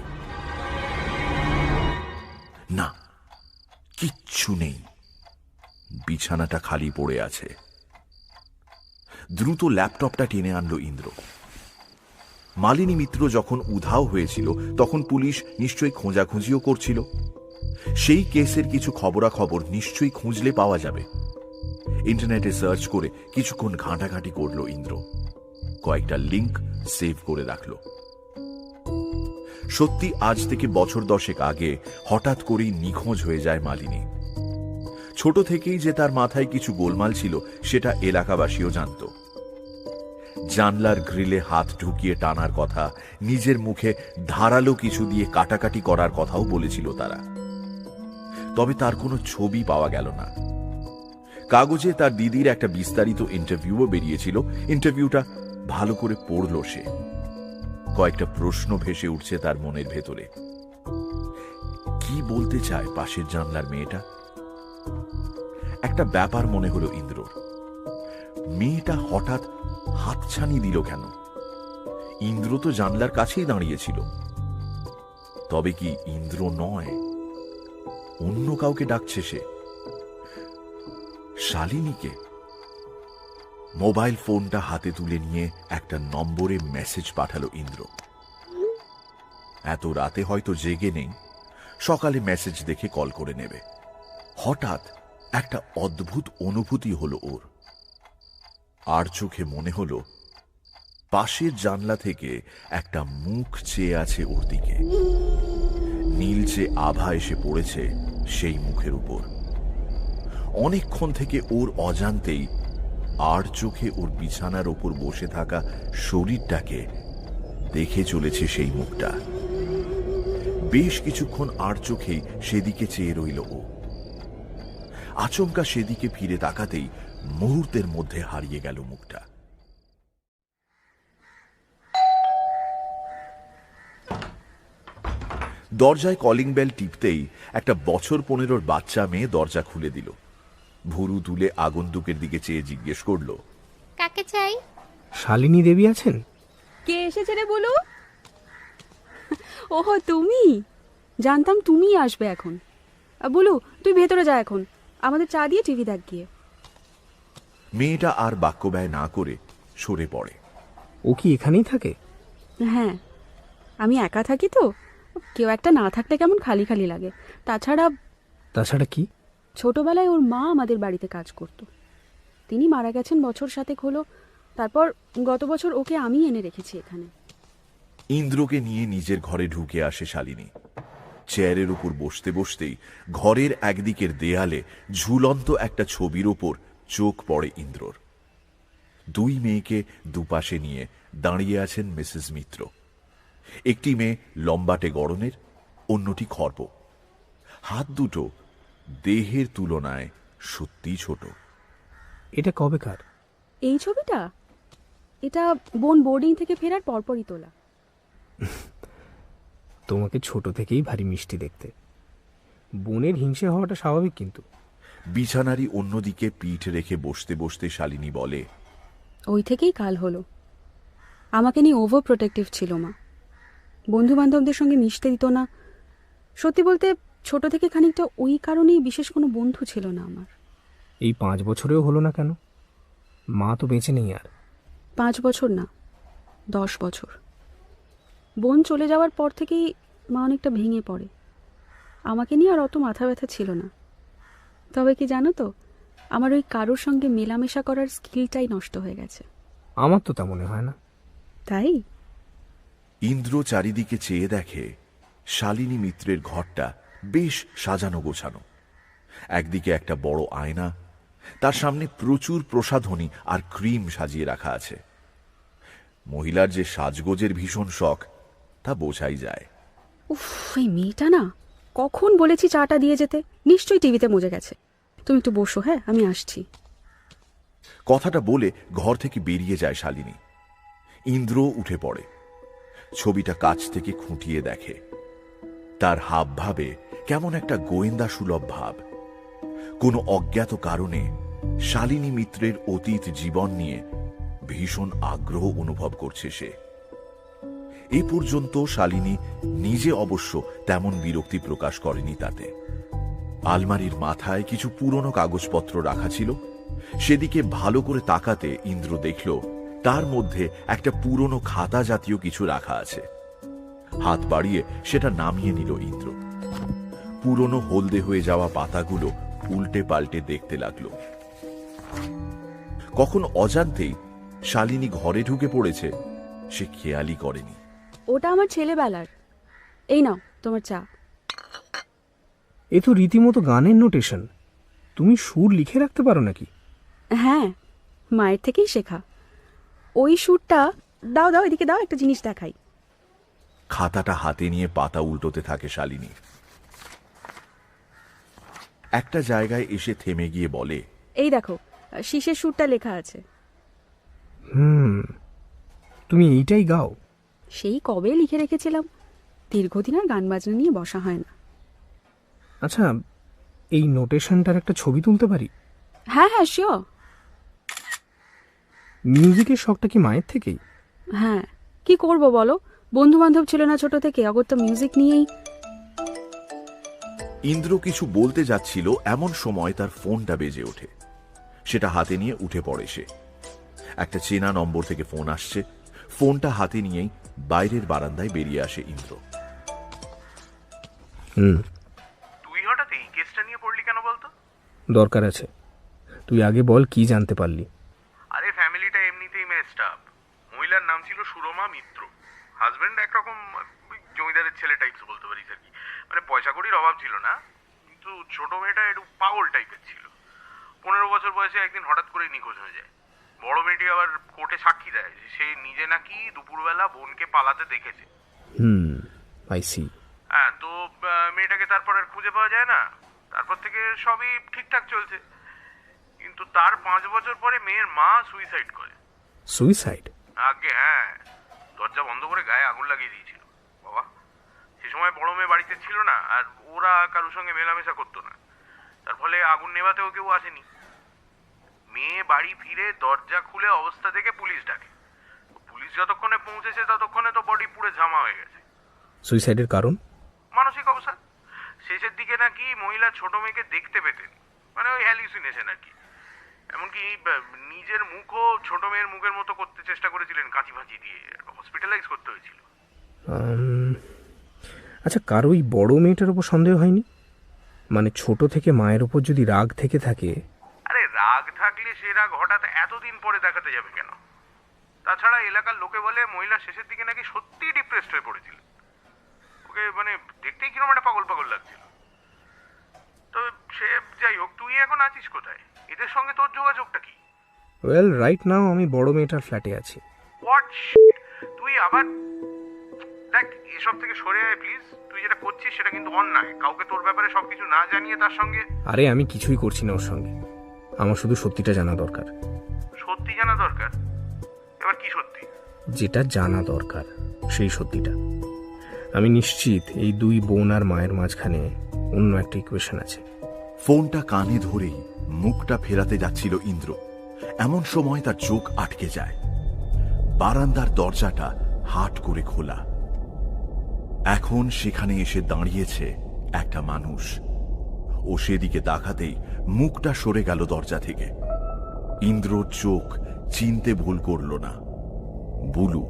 না, কিচ্ছু নেই। বিছানাটা খালি পড়ে আছে। দ্রুত ল্যাপটপটা টেনে আনলো ইন্দ্র। মালিনী মিত্র যখন উধাও হয়েছিল তখন পুলিশ নিশ্চয়ই খোঁজাখুঁজিও করছিল। সেই কেসের কিছু খবরাখবর নিশ্চয়ই খুঁজলে পাওয়া যাবে। ইন্টারনেটে সার্চ করে কিছুক্ষণ ঘাঁটাঘাঁটি করলো ইন্দ্র। কয়েকটা লিংক সেভ করে রাখলো। সত্যি আজ থেকে বছর 10 আগে হঠাৎ করেই নিখোঁজ হয়ে যায় মালিনী। ছোট থেকেই যে তার মাথায় কিছু গোলমাল ছিল সেটা এলাকাবাসীও জানত। জানলার গ্রিলে হাত ঢুকিয়ে টানার কথা, নিজের মুখে ধারালো কিছু দিয়ে কাটাকাটি করার কথাও বলেছিল তারা। তবে তার কোনো ছবি পাওয়া গেল না। কাগজে তার দিদির একটা বিস্তারিত ইন্টারভিউও বেরিয়েছিল। ইন্টারভিউটা ভালো করে পড়ল সে। কয়েকটা প্রশ্ন ভেসে উঠছে তার মনের ভেতরে। কি বলতে চায় পাশের জানলার মেয়েটা? একটা ব্যাপার মনে হলো ইন্দ্রর। মেয়েটা হঠাৎ হাতছানি দিল কেন? ইন্দ্র তো জানলার কাছেই দাঁড়িয়েছিল। তবে কি ইন্দ্র নয়, অন্য কাউকে ডাকছে সে? শালিনীকে? মোবাইল ফোনটা হাতে তুলে নিয়ে একটা নম্বরে মেসেজ পাঠালো ইন্দ্র। এত রাতে হয়তো জেগে নেই, সকালে মেসেজ দেখে কল করে নেবে। হঠাৎ একটা অদ্ভুত অনুভূতি হলো ওর। আর চোখে মনে হলো পাশের জানলা থেকে একটা মুখ চেয়ে আছে ওর দিকে। নীলচে আভা এসে পড়েছে সেই মুখের উপর। অনেকক্ষণ থেকে ওর অজান্তেই আর চোখে ওর বিছানার ওপর বসে থাকা শরীরটাকে দেখে চলেছে সেই মুখটা। বেশ কিছুক্ষণ আর চোখেই সেদিকে চেয়ে রইল ও। আচমকা সেদিকে ফিরে তাকাতেই মুহূর্তের মধ্যে হারিয়ে গেল মুখটা। দরজায় কলিং বেল টিপতেই একটা বছর 15 বাচ্চা মেয়ে দরজা খুলে দিল। ভুরু তুলে আগন্তুকের দিকে চেয়ে জিজ্ঞেস করল, কাকে চাই? শালিনী দেবী আছেন? কে এসেছে রে বলু? ওহো, তুমি? জানতাম তুমিই আসবে এখন। বলু, তুই ভেতরে যা, এখন আমাদের চা দিয়ে টিভি দেখ গিয়ে। মেয়েটা আর বাক্য ব্যয় না করে সরে পড়ে। ও কি এখানেই থাকে? হ্যাঁ, আমি একা থাকি তো, কেউ একটা না থাকলে কেমন খালি খালি লাগে। তাছাড়া তাছাড়া কি? ছোটবেলায় ওর মা আমাদের বাড়িতে কাজ করত। তিনি মারা গেছেন বছর 7 হলো। তারপর গত বছর ওকে আমি এনে রেখেছি এখানে। ইন্দ্রকে নিয়ে নিজের ঘরে ঢুকে আসে শালিনী। চেয়ারের উপর বসতে বসতেই ঘরের একদিকের দেয়ালে ঝুলন্ত একটা ছবির ওপর চোখ পড়ে ইন্দ্রর। 2 মেয়েকে দুপাশে নিয়ে দাঁড়িয়ে আছেন মিসেস মিত্র। একটি মেয়ে লম্বাটে গড়নের, অন্যটি খর্ব। হাত দুটো দেহের তুলনায় সত্যি ছোট। এটা কবেকার? এই ছবিটা, এটা বোন বোর্ডিং থেকে ফেরার পরপরই তোলা। তোমাকে ছোট থেকেই ভারী মিষ্টি দেখতে। বোনের হিংসে হওয়াটা স্বাভাবিক কিন্তু। বিছানারই অন্যদিকে পিঠ রেখে বসতে বসতে শালিনী বলে, ওই থেকেই কাল হলো। আমাকে নিয়ে ওভার প্রোটেক্টিভ ছিল মা। বন্ধু বান্ধবদের সঙ্গে মিশতে দিত না। সত্যি বলতে ছোট থেকে খানিকটা ওই কারণেই বিশেষ কোনো বন্ধু ছিল না আমার। এই 5 বছরেও হলো না কেন? মা তো বেঁচে নেই আর। 5 বছর না, 10 বছর। বোন চলে যাওয়ার পর থেকেই মা অনেকটা ভেঙে পড়ে। আমাকে নিয়ে আর অত মাথা ব্যথা ছিল না। তবে কি জানো তো, আমার ওই কারোর সঙ্গে মেলামেশা করার স্কিলটাই নষ্ট হয়ে গেছে। আমার তো তা মনে হয় না। তাই ইন্দ্র চারিদিকে চেয়ে দেখে শালিনী মিত্রের ঘরটা বেশ সাজানো গোছানো। একদিকে একটা বড় আয়না, তার সামনে প্রচুর প্রসাধনী আর ক্রিম সাজিয়ে রাখা আছে। মহিলার যে সাজগোজের ভীষণ শখ তা বোঝাই যায়। উফ, এই মেয়েটা না, কখন বলেছি চাটা দিয়ে যেতে, নিশ্চয়ই টিভিতে মজে গেছে। তুমি একটু বসো, হ্যাঁ আমি আসছি। কথাটা বলে ঘর থেকে বেরিয়ে যায় শালিনী। ইন্দ্র উঠে পড়ে, ছবিটা কাছ থেকে খুঁটিয়ে দেখে। তার হাব ভাবে কেমন একটা গোয়েন্দা সুলভ ভাব। কোনো অজ্ঞাত কারণে শালিনী মিত্রের অতীত জীবন নিয়ে ভীষণ আগ্রহ অনুভব করছে সে। এ পর্যন্ত শালিনী নিজে অবশ্য তেমন বিরক্তি প্রকাশ করেনি তাতে। আলমারির মাথায় কিছু পুরনো কাগজপত্র রাখা ছিল। সেদিকে ভালো করে তাকাতে ইন্দ্র দেখল তার মধ্যে একটা পুরনো খাতা জাতীয় কিছু রাখা আছে। হাত বাড়িয়ে সেটা নামিয়ে নিল ইন্দ্র। পুরনো হলদে হয়ে যাওয়া পাতাগুলো উল্টে পাল্টে দেখতে লাগলো। কখন অজান্তেই শালিনী ঘরে ঢুকে পড়েছে সে খেয়ালই করেনি। ওটা আমার ছেলেবেলার। এই নাও তোমার চা। এ তো রীতিমতো গানের নোটেশন। তুমি সুর লিখে রাখতে পারো নাকি? হ্যাঁ, মায়ের থেকেই শেখা। ওই সুরটা, দাও দাও এদিকে দাও, একটা জিনিস দেখাই। খাতাটা হাতে নিয়ে পাতা উল্টোতে থাকে শালিনী। একটা জায়গায় এসে থেমে গিয়ে বলে, এই দেখো, শীষের সুরটা লেখা আছে। তুমি এইটাই গাও? সেই কবে লিখে রেখেছিলাম। দীর্ঘদিন আর গান বাজনা নিয়ে বসা হয় না। আচ্ছা, এই নোটেশনটার একটা ছবি তুলতে পারি? হ্যাঁ হ্যাঁ, শিওর। মিউজিকের শখটা কি মায়ের থেকেই? হ্যাঁ, কি করব বলো, বন্ধু বান্ধব ছিল না ছোট থেকে, অগত্যা মিউজিক নিয়েই। ইন্দ্র কিছু বলতে যাচ্ছিল এমন সময় তার ফোনটা বেজে ওঠে। সেটা হাতে নিয়ে উঠে পড়ে সে। একটা চেনা নম্বর থেকে ফোন আসছে। ফোনটা হাতে নিয়েই বাইরের বারান্দায় বেরিয়ে আসে ইন্দ্র। তুই হঠাৎ এই কেসটা নিয়ে পড়লি কেন বলতো? দরকার আছে। তুই আগে বল, কি জানতে পারলি? আরে ফ্যামিলিটা এমনিতেই মেসড আপ। মহিলার নাম ছিল সুরমা মিত্র। হাজবেন্ড একরকম ওই জমিদারের ছেলে টাইপস বলতে পারিস আর কি। মানে পয়সা কড়ির অভাব ছিল না, কিন্তু ছোট মেয়েটা একটু পাগল টাইপের ছিল। 15 বছর বয়সে একদিন হঠাৎ করে নিখোঁজ হয়ে যায়। বড় মেয়েটি আবার কোর্টে সাক্ষী দেয় যে সে নিজে নাকি দুপুরবেলা বোনকে পালাতে দেখেছে। I see. হ্যাঁ, তো মেয়েটাকে তারপর আর খুঁজে পাওয়া যায় না। তারপর থেকে সবই ঠিকঠাক চলছে, কিন্তু তার 5 বছর পরে মেয়ের মা সুইসাইড করে। সুইসাইড? আগে হ্যাঁ, দরজা বন্ধ করে গায়ে আগুন লাগিয়ে দিয়েছিল। বাবা, সে সময় বড় মেয়ে বাড়িতে ছিল না, আর ওরা কারোর সঙ্গে মেলামেশা করতো না। তার ফলে আগুন নেভাতেও কেউ আসেনি। মেয়ে বাড়ি ফিরে দরজা খুলে অবস্থা দেখে পুলিশ ডাকে। পুলিশ যতক্ষণে পৌঁছেছে ততক্ষণে তো বডি পুড়ে ঝামা হয়ে গেছে। সুইসাইডের কারণ? মানসিক অবসাদ। শেষের দিকে নাকি মহিলা ছোট মেয়েকে দেখতে পেতেন, মানে ওই হ্যালুসিনেশন আর কি। এমনকি নিজের মুখও ছোট মেয়ের মুখের মতো করতে চেষ্টা করেছিলেন কাঁচি ফাঁচি দিয়ে। হসপিটালাইজ করতে হয়েছিল। আচ্ছা, কারো ওই বড় মেয়েটার ওপর সন্দেহ হয়নি? মানে ছোট থেকে মায়ের ওপর যদি রাগ থেকে থাকে। আরে রাগ থাকলে সে রাগ হঠাৎ এতদিন পরে দেখাতে যাবে কেন? তাছাড়া এলাকার লোকে বলে মহিলা শেষের দিকে নাকি সত্যি ডিপ্রেসড হয়ে পড়েছিল। ওকে মানে দেখতেই কিরকম একটা পাগল পাগল লাগছিল। তো সে যাই হোক, তুই এখন আছিস কোথায়? এদের সঙ্গে তোর যোগাযোগটা কি? ওয়েল, রাইট নাও আমি বড় মেয়েটার ফ্ল্যাটে আছি। হোয়াট? তুই আবার দেখ, এসব থেকে সরে আয় প্লিজ। তুই যেটা করছিস সেটা কিন্তু অন্যায়। কাউকে তোর ব্যাপারে সবকিছু না জানিয়ে তার সঙ্গে। আরে আমি কিছুই করছি না ওর সঙ্গে, আমার শুধু সত্যিটা জানা দরকার। সত্যি জানা দরকার? এবার কি সত্যি? যেটা জানা দরকার সেই সত্যিটা। আমি নিশ্চিত এই দুই বোন আর মায়ের মাঝখানে অন্য একটা ইকুয়েশন আছে। ফোনটা কানে ধরেই মুখটা ফেরাতে যাচ্ছিল ইন্দ্র, এমন সময় তার চোখ আটকে যায়। বারান্দার দরজাটা হাট করে খোলা। এখন সেখানে এসে দাঁড়িয়েছে একটা মানুষ। ও সেদিকে তাকাতেই মুখটা সরে গেল দরজা থেকে। ইন্দ্রর চোখ চিনতে ভুল করল না, বুলু।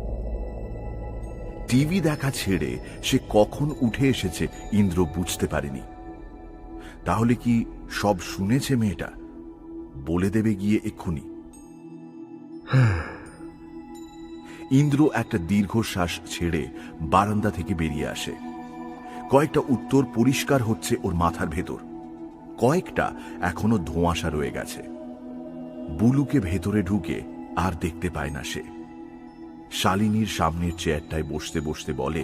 টিভি দেখা ছেড়ে সে কখন উঠে এসেছে ইন্দ্র বুঝতে পারেনি। তাহলে কি সব শুনেছে মেয়েটা? বলে দেবে গিয়ে এক্ষুনি। ইন্দ্র একটা দীর্ঘশ্বাস ছেড়ে বারান্দা থেকে বেরিয়ে আসে। কয়েকটা উত্তর পরিষ্কার হচ্ছে ওর মাথার ভেতর, কয়েকটা এখনো ধোঁয়াশা রয়ে গেছে। বুলুকে ভেতরে ঢুকে আর দেখতে পায় না সে। শালিনীর সামনের চেয়ারটায় বসতে বসতে বলে,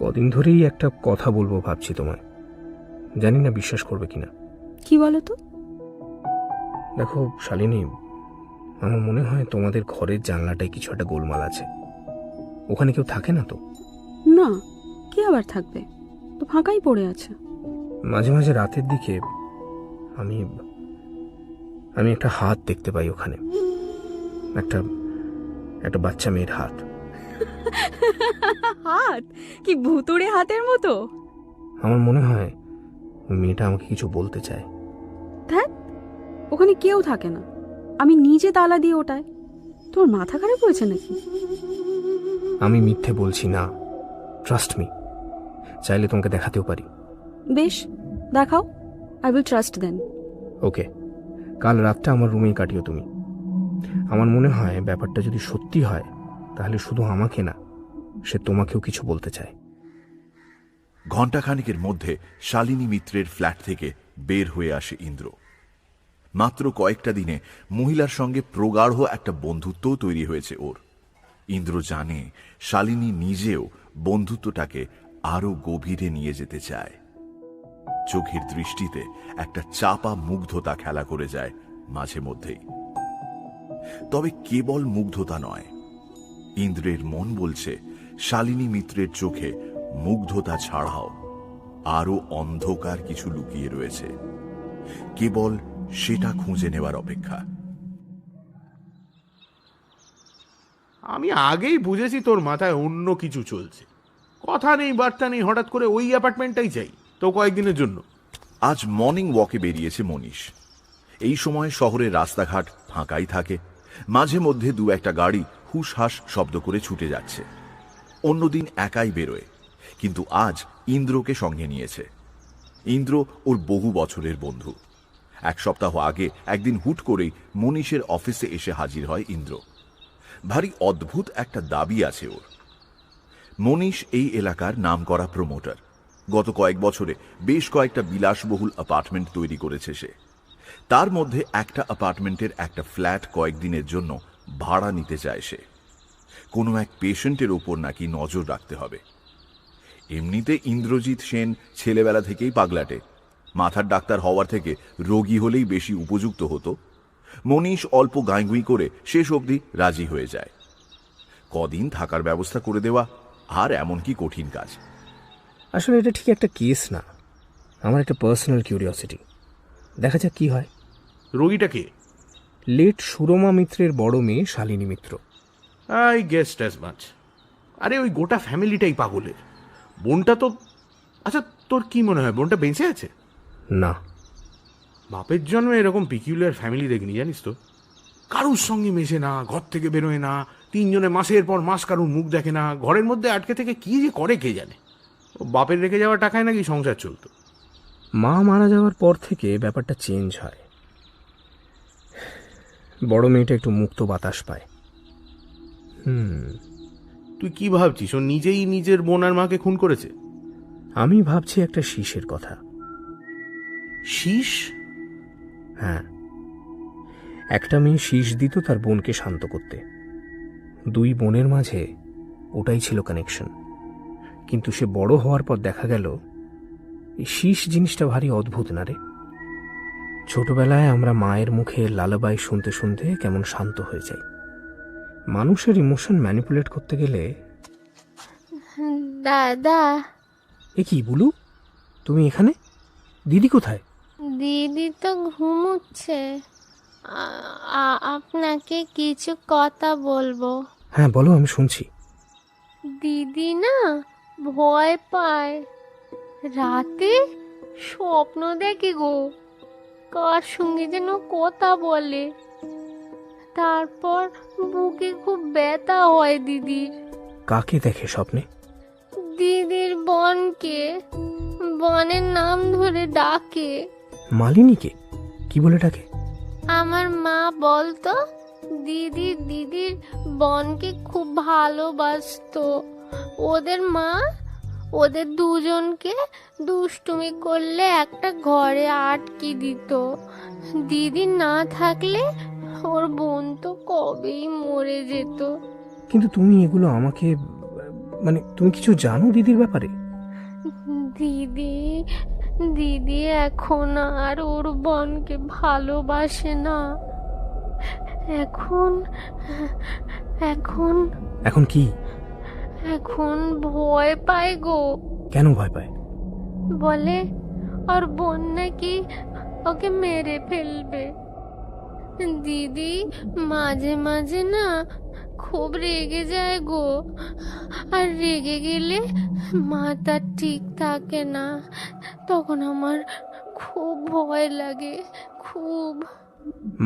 কদিন ধরেই একটা কথা বলবো ভাবছি তোমায়, জানি না বিশ্বাস করবে কিনা। কি বলো তো? দেখো শালিনী, আমার মনে হয় তোমাদের ঘরের জানলাটায় কিছু একটা গোলমাল আছে। ওখানে কেউ থাকে না তো? না, কি আবার থাকবে, তো ফাঁকাই পড়ে আছে। মাঝে মাঝে রাতের দিকে আমি আমি একটা হাত দেখতে পাই ওখানে, একটা একটা বাচ্চা মেয়ের হাত। হাত? কি ভুতুড়ে হাতের মতো? আমার মনে হয় ওই মেয়েটা আমাকে কিছু বলতে চায়। ধ্যাৎ, ওখানে কেউ থাকে না, আমি নিজে তালা দিয়ে ওটায়। তোমার মাথা খারাপ হয়েছে নাকি? আমি মিথ্যে বলছি না, ট্রাস্ট মি। চাইলে তোমাকে দেখাতেও পারি। বেশ, দেখাও, আই উইল ট্রাস্ট দেন। ওকে, কাল রাতটা আমার রুমেই কাটিও তুমি। আমার মনে হয় ব্যাপারটা যদি সত্যি হয় তাহলে শুধু আমাকে না, সে তোমাকেও কিছু বলতে চায়। ঘণ্টাখানেকের মধ্যে শালিনী মিত্রের ফ্ল্যাট থেকে বের হয়ে আসে ইন্দ্র। মাত্র কয়েকটা দিনে মহিলার সঙ্গে প্রগাঢ় একটা বন্ধুত্বও তৈরি হয়েছে ওর। ইন্দ্র জানে শালিনী নিজেও বন্ধুত্বটাকে আরো গভীরে নিয়ে যেতে চায়। চোখের দৃষ্টিতে একটা চাপা মুগ্ধতা খেলা করে যায় মাঝে মধ্যেই। তবে কেবল মুগ্ধতা নয়, ইন্দ্রের মন বলছে শালিনী মিত্রের চোখে মুগ্ধতা ছাড়াও আরো অন্ধকার কিছু লুকিয়ে রয়েছে, কেবল সেটা খুঁজে নেওয়ার অপেক্ষা। আমি আগেই বুঝেছি তোর মাথায় অন্য কিছু চলছে। কথা নেই বার্তা নেই, হঠাৎ করে ওই অ্যাপার্টমেন্টটাই চাই তো কয়েকদিনের জন্য। আজ মর্নিং ওয়াকে বেরিয়েছে মনীষ। এই সময় শহরের রাস্তাঘাট ফাঁকাই থাকে, মাঝে মধ্যে দু একটা গাড়ি হুসহাস শব্দ করে ছুটে যাচ্ছে। অন্যদিন একাই বেরোয়, কিন্তু আজ ইন্দ্রকে সঙ্গে নিয়েছে। ইন্দ্র ওর বহু বছরের বন্ধু। এক সপ্তাহ আগে একদিন হুট করেই মনীষের অফিসে এসে হাজির হয় ইন্দ্র। ভারী অদ্ভুত একটা দাবি আছে ওর। মনীষ এই এলাকার নামকরা প্রমোটার। গত কয়েক বছরে বেশ কয়েকটা বিলাসবহুল অ্যাপার্টমেন্ট তৈরি করেছে সে। তার মধ্যে একটা অ্যাপার্টমেন্টের একটা ফ্ল্যাট কয়েকদিনের জন্য ভাড়া নিতে চায় সে। কোনো এক পেশেন্টের ওপর নাকি নজর রাখতে হবে। এমনিতে ইন্দ্রজিৎ সেন ছেলেবেলা থেকেই পাগলাটে। মাথার ডাক্তার হওয়ার থেকে রোগী হলেই বেশি উপযুক্ত হতো। মনীষ অল্প গাঁইগুঁই করে শেষ অবধি রাজি হয়ে যায়। কদিন থাকার ব্যবস্থা করে দেওয়া আর এমন কি কঠিন কাজ? আসলে এটা ঠিক একটা কেস না, আমার একটা পার্সোনাল কিউরিওসিটি। দেখা যাক কি হয়। রোগীটা কে? লেট সুরমা মিত্রের বড় মেয়ে Shalini Mitra. I guessed as much. আরে ওই গোটা ফ্যামিলিটাই পাগলের। বোনটা তো, আচ্ছা তোর কি মনে হয় বোনটা বেঁচে আছে? না, বাপের জন্মে এরকম পিকিউলার ফ্যামিলি দেখিনি, জানিস তো। কারুর সঙ্গে মেশে না, ঘর থেকে বেরোয় না, তিনজনে মাসের পর মাস কারুর মুখ দেখে না, ঘরের মধ্যে আটকে থেকে কি যে করে কে জানে। বাপের রেখে যাওয়া টাকায় নাকি সংসার চলতো। মা মারা যাওয়ার পর থেকে ব্যাপারটা চেঞ্জ হয়। বড় মেয়েটা একটু মুক্ত বাতাস পায়। তুই কি ভাবছিস ও নিজেই নিজের বোন আর মাকে খুন করেছে? আমি ভাবছি একটা শীষের কথা। শীষ? হ্যাঁ, একটা মেয়ে শীষ দিত তার বোনকে শান্ত করতে। দুই বোনের মাঝে ওটাই ছিল কানেকশন। কিন্তু সে বড় হওয়ার পর দেখা গেল এই শীষ জিনিসটা ভারী অদ্ভুত না রে। ছোটবেলায় আমরা মায়ের মুখে লালাবাই শুনতে শুনতে কেমন শান্ত হয়ে যাই। মানুষের ইমোশন ম্যানিপুলেট করতে গেলে। দাদা, এ কি বুলু, তুমি এখানে? দিদি কোথায়? দিদি তো ঘুমোচ্ছে। আপনাকে কিছু কথা বলবো। হ্যাঁ বলো, আমি শুনছি। দিদি না ভয় পায়, রাতে স্বপ্ন দেখে গো, কার সঙ্গে যেন কথা বলে, তারপর বুকে খুব ব্যথা হয় দিদির। কাকে দেখে স্বপ্নে? দিদির বোনকে, বোনের নাম ধরে ডাকে। মালিনীকে? কি বলে ডাকে? আমার মা বলতো দিদির বোনকে খুব ভালোবাসতো। ওদের মা ওদের দুজনকে দুষ্টুমি করলে একটা ঘরে আটকে দিত। দিদি না থাকলে ওর বোন তো কবেই মরে যেত। কিন্তু তুমি এগুলো আমাকে, মানে তুমি কিছু জানো দিদির ব্যাপারে? দিদি এখন আর ওর বোনকে ভালোবাসে না। এখন এখন কি? এখন ভয় পায় গো। কেন ভয় পায়? বলে আর বোন নাকি ওকে মেরে ফেলবে। দিদি মাঝে মাঝে না খুব রেগে যায় গো, আর রেগে গেলে মাথা ঠিক থাকে না। তখন আমার খুব ভয় লাগে, খুব।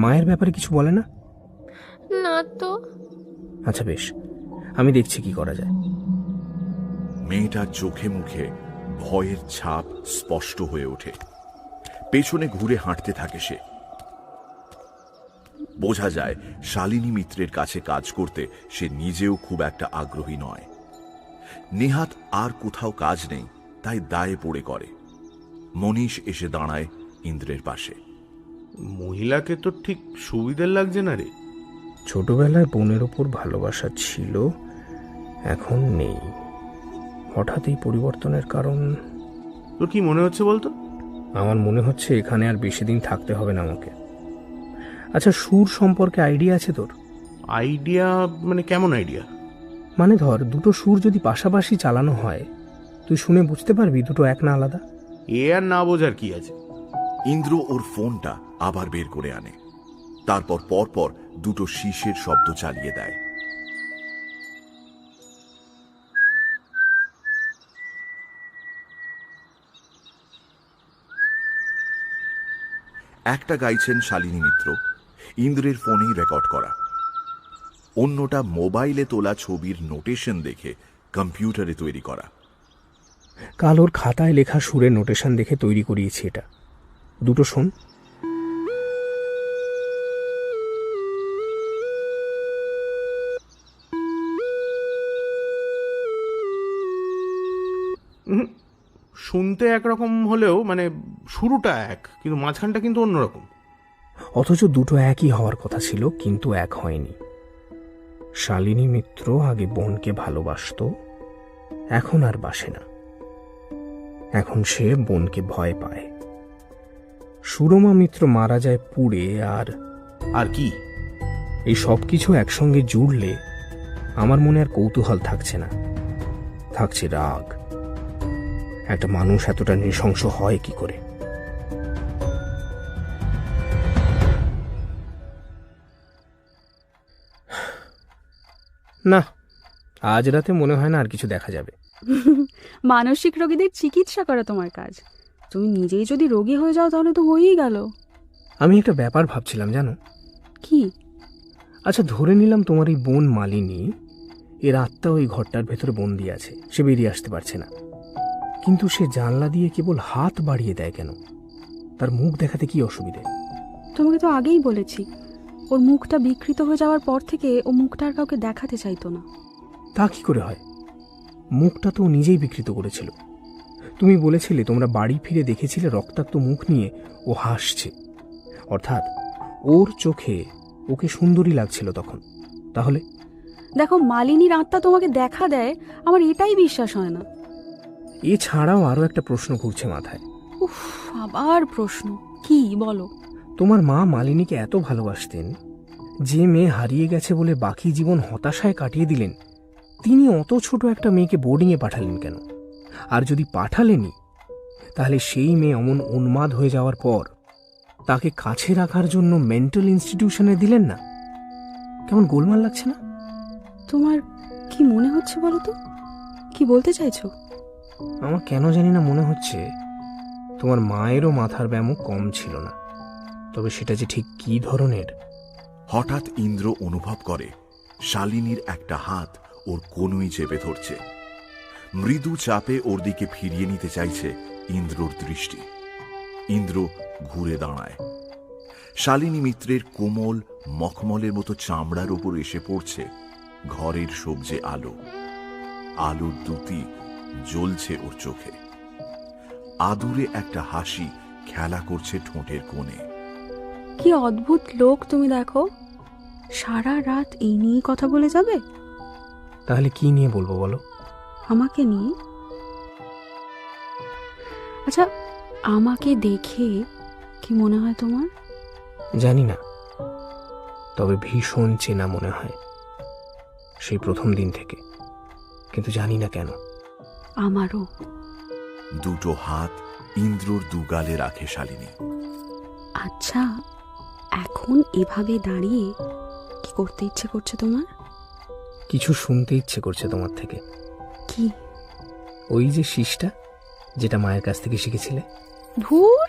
মায়ের ব্যাপারে কিছু বলে না? না তো। আচ্ছা বেশ, আমি দেখছি কি করা যায়। মেয়েটার চোখে মুখে ভয়ের ছাপ স্পষ্ট হয়ে ওঠে। পেছনে ঘুরে হাঁটতে থাকে সে। বোঝা যায় শালিনী মিত্রের কাছে কাজ করতে সে নিজেও খুব একটা আগ্রহী নয়। নেহাত আর কোথাও কাজ নেই, তাই দায়ে পড়ে করে। মনীষ এসে দাঁড়ায় ইন্দ্রের পাশে। মহিলাকে তো ঠিক সুবিধার লাগছে না রে। ছোটবেলায় বোনের ওপর ভালোবাসা ছিল, এখন নেই। হঠাৎ এই পরিবর্তনের কারণ? তোর কি মনে হচ্ছে বলতো? আমার মনে হচ্ছে এখানে আর বেশি দিন থাকতে হবে না আমাকে। আচ্ছা, সুর সম্পর্কে আইডিয়া আছে তোর? আইডিয়া মানে কেমন আইডিয়া? মানে ধর, দুটো সুর যদি পাশাপাশি চালানো হয়, তুই শুনে বুঝতে পারবি দুটো এক না আলাদা। এ আর না বোঝার কি আছে? ইন্দ্র ওর ফোনটা আবার বের করে আনে। তারপর পরপর দুটো শীষের শব্দ চালিয়ে দেয়। একটা গাইছেন শালিনী মিত্র, ইন্দ্রের ফোনেই রেকর্ড করা। অন্যটা মোবাইলে তোলা ছবির নোটেশন দেখে কম্পিউটারে তৈরি করা। কাল ওর খাতায় লেখা সুরের নোটেশন দেখে তৈরি করিয়েছি এটা। দুটো শোন। শুনতে একরকম হলেও মানে শুরুটা এক, কিন্তু মাঝখানটা কিন্তু অন্যরকম। অথচ দুটো একই হওয়ার কথা ছিল, কিন্তু এক হয়নি। শালিনী মিত্র আগে বোনকে ভালোবাসতো, এখন আর বাসে না। এখন সে বোনকে ভয় পায়। সুরমা মিত্র মারা যায় পুড়ে। আর কি? এই সব কিছু একসঙ্গে জুড়লে আমার মনে আর কৌতূহল থাকছে না, থাকছে রাগ। একটা মানুষ এতটা নৃশংস হয় কি করে? না, আজ রাতে মনে হয় না আর কিছু দেখা যাবে। মানসিক রোগীদের চিকিৎসা করা তোমার কাজ। তুমি নিজেই যদি রোগী হয়ে যাও তাহলে তো হয়েই গেল। আমি একটা ব্যাপার ভাবছিলাম, জানো? কি? আচ্ছা, ধরে নিলাম তোমার এই বোন মালিনী, এর আত্মা ওই ঘরটার ভেতরে বন্দি আছে, সে বেরিয়ে আসতে পারছে না। কিন্তু সে জানলা দিয়ে কেবল হাত বাড়িয়ে দেয় কেন? তার মুখ দেখাতে কি অসুবিধে? তোমাকে তো আগেই বলেছি, ওর মুখটা বিকৃত হয়ে যাওয়ার পর থেকে ও মুখটা আর কাউকে দেখাতে চাইতো না। তা কি করে হয়? মুখটা তো ও নিজেই বিকৃত করেছিল। তুমি বলেছিলে তোমরা বাড়ি ফিরে দেখেছিলে রক্তাক্ত মুখ নিয়ে ও হাসছে, অর্থাৎ ওর চোখে ওকে সুন্দরী লাগছিল তখন। তাহলে দেখো, মালিনীর আত্মা তোমাকে দেখা দেয়, আমার এটাই বিশ্বাস হয় না। এছাড়াও আরও একটা প্রশ্ন ঘুরছে মাথায়। উফ, আবার প্রশ্ন? কি বলো? তোমার মা মালিনীকে এত ভালোবাসতেন, যে মেয়ে হারিয়ে গেছে বলে বাকি জীবন হতাশায় কাটিয়ে দিলেন, তিনি অত ছোট একটা মেয়েকে বোর্ডিংয়ে পাঠালেন কেন? আর যদি পাঠালেনই, তাহলে সেই মেয়ে অমন উন্মাদ হয়ে যাওয়ার পর তাকে কাছে রাখার জন্য মেন্টাল ইনস্টিটিউশনে দিলেন না? কেমন গোলমাল লাগছে না? তোমার কি মনে হচ্ছে বলো তো? কি বলতে চাইছো? আমার কেন জানি না মনে হচ্ছে তোমার মায়েরও মাথার ব্যায়ামও কম ছিল না। তবে সেটা যে ঠিক কি ধরনের। হঠাৎ ইন্দ্র অনুভব করে শালিনীর একটা হাত ওর কোনোই চেপে ধরছে। মৃদু চাপে ওর দিকে ফিরিয়ে নিতে চাইছে ইন্দ্রর দৃষ্টি। ইন্দ্র ঘুরে দাঁড়ায়। শালিনী মিত্রের কোমল মখমলের মতো চামড়ার উপর এসে পড়ছে ঘরের সবজে আলো। আলোর দ্যুতি জ্বলছে ওর চোখে। আদুরে একটা হাসি খেলা করছে ঠোঁটের কোণে। কি অদ্ভুত লোক তুমি, দেখো সারা রাত এই নিয়েই কথা বলে যাবে? তাহলে কি নিয়ে বলবো বলো? আমাকে নিয়ে? আচ্ছা, আমাকে দেখে কি মনে হয় তোমার? জানি না, তবে ভীষণ চেনা মনে হয় সেই প্রথম দিন থেকে, কিন্তু জানি না কেন। আমারও। দুটো হাত ইন্দ্রর দুগালে রাখে শালিনী। আচ্ছা, এখন এভাবে দাঁড়িয়ে কি করতে ইচ্ছে করছে তোমার? কিছু শুনতে ইচ্ছে করছে তোমার থেকে। কি? ওই যে শীষটা, যেটা মায়ের কাছ থেকে শিখেছিলে। ধুর,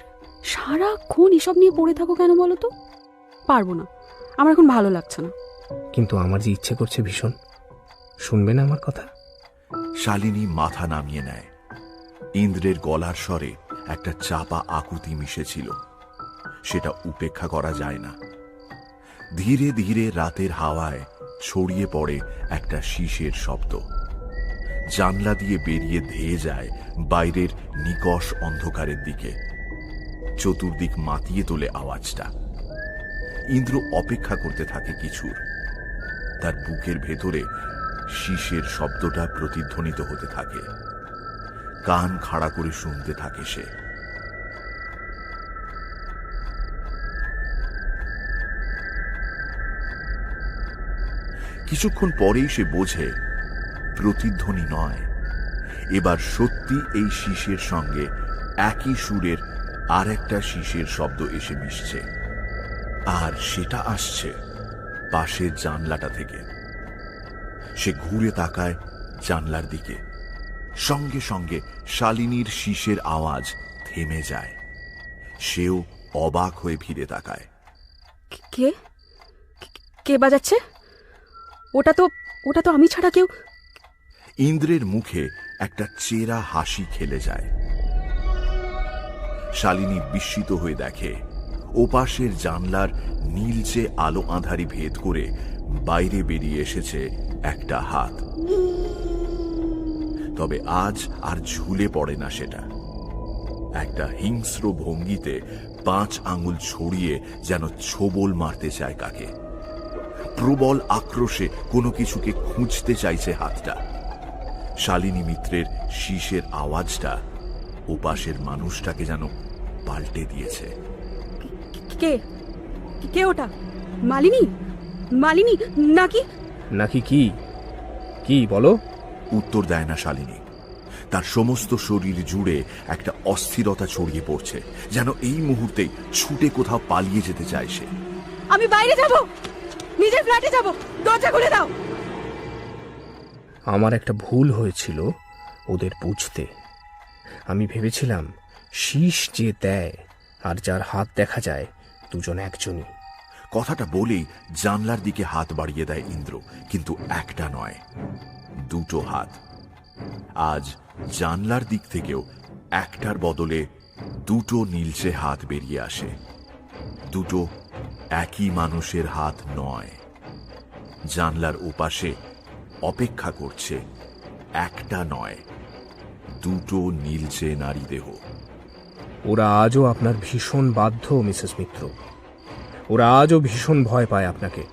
সারাক্ষণ এসব নিয়ে পড়ে থাকো কেন বলো তো? পারবো না, আমার এখন ভালো লাগছে না। কিন্তু আমার যে ইচ্ছে করছে ভীষণ। শুনবে না আমার কথা? শালিনী মাথা নামিয়ে নেয়। ইন্দ্রের গলার স্বরে একটা চাপা আকুতি মিশেছিল, সেটা উপেক্ষা করা যায় না। ধীরে ধীরে রাতের হাওয়ায় ছড়িয়ে পড়ে একটা শীষের শব্দ। জানলা দিয়ে বেরিয়ে ধেয়ে যায় বাইরের নিকষ অন্ধকারের দিকে। চতুর্দিক মাতিয়ে তোলে আওয়াজটা। ইন্দ্র অপেক্ষা করতে থাকে কিছুর। তার বুকের ভেতরে শীষের শব্দটা প্রতিধ্বনিত হতে থাকে। কান খাড়া করে শুনতে থাকে সে। কিছুক্ষণ পরেই সে বোঝে প্রতিধ্বনি নয়, এবার সত্যি এই শীষের সঙ্গে একই সুরের আর একটা শীষের শব্দ এসে মিশছে। আর সেটা আসছে পাশের জানলাটা থেকে। সে ঘুরে তাকায় জানলার দিকে। সঙ্গে সঙ্গে শালিনীর শীষের আওয়াজ থেমে যায়। সেও অবাক হয়ে ফিরে তাকায়। কে কে বাজাচ্ছে? ওটা তো আমি ছাড়া কেউ। ইন্দ্রের মুখে একটা চেরা হাসি খেলে যায়। শালিনী বিস্মিত হয়ে দেখে ওপাশের জানলার নীলচে আলো আঁধারি ভেদ করে বাইরে বেরিয়ে এসেছে একটা হাত। তবে আজ আর ঝুলে পড়ে না সেটা। একটা হিংস্র ভঙ্গিতে 5 আঙুল ছড়িয়ে যেন ছোবল মারতে চায় কাকে। প্রবল আক্রোশে কোনো কিছুকে খুঁজতে চাইছে হাতটা। শালিনী মিত্রের শীষের আওয়াজটা ওপাশের মানুষটাকে যেন পাল্টে দিয়েছে। কে কে ওটা? মালিনী? মালিনী নাকি? নাকি কি? কি বলো? উত্তর দেয় না শালিনী। তার সমস্ত শরীর জুড়ে একটা অস্থিরতা ছড়িয়ে পড়ছে, যেন এই মুহূর্তেই ছুটে কোথাও পালিয়ে যেতে চায় সে। আমি বাইরে যাব, নিজের ফ্ল্যাটে যাব, দরজা খুলে দাও। আমার একটা ভুল হয়েছিল ওদের বুঝতে। আমি ভেবেছিলাম শীষ যে দেয় আর যার হাত দেখা যায় দুজন একজনই। কথাটা বলেই জানলার দিকে হাত বাড়িয়ে দেয় ইন্দ্র, কিন্তু একটা নয়, দুটো হাত। আজ জানলার দিক থেকেও একটার বদলে দুটো নীলচে হাত বেরিয়ে আসে। দুটো একই মানুষের হাত নয়। জানলার ওপাশে অপেক্ষা করছে একটা নয়, দুটো নীলচে নারী দেহ। ওরা আজও আপনার ভীষণ বাধ্য মিসেস মিত্র। ওরা আজও ভীষণ ভয় পায় আপনাকে।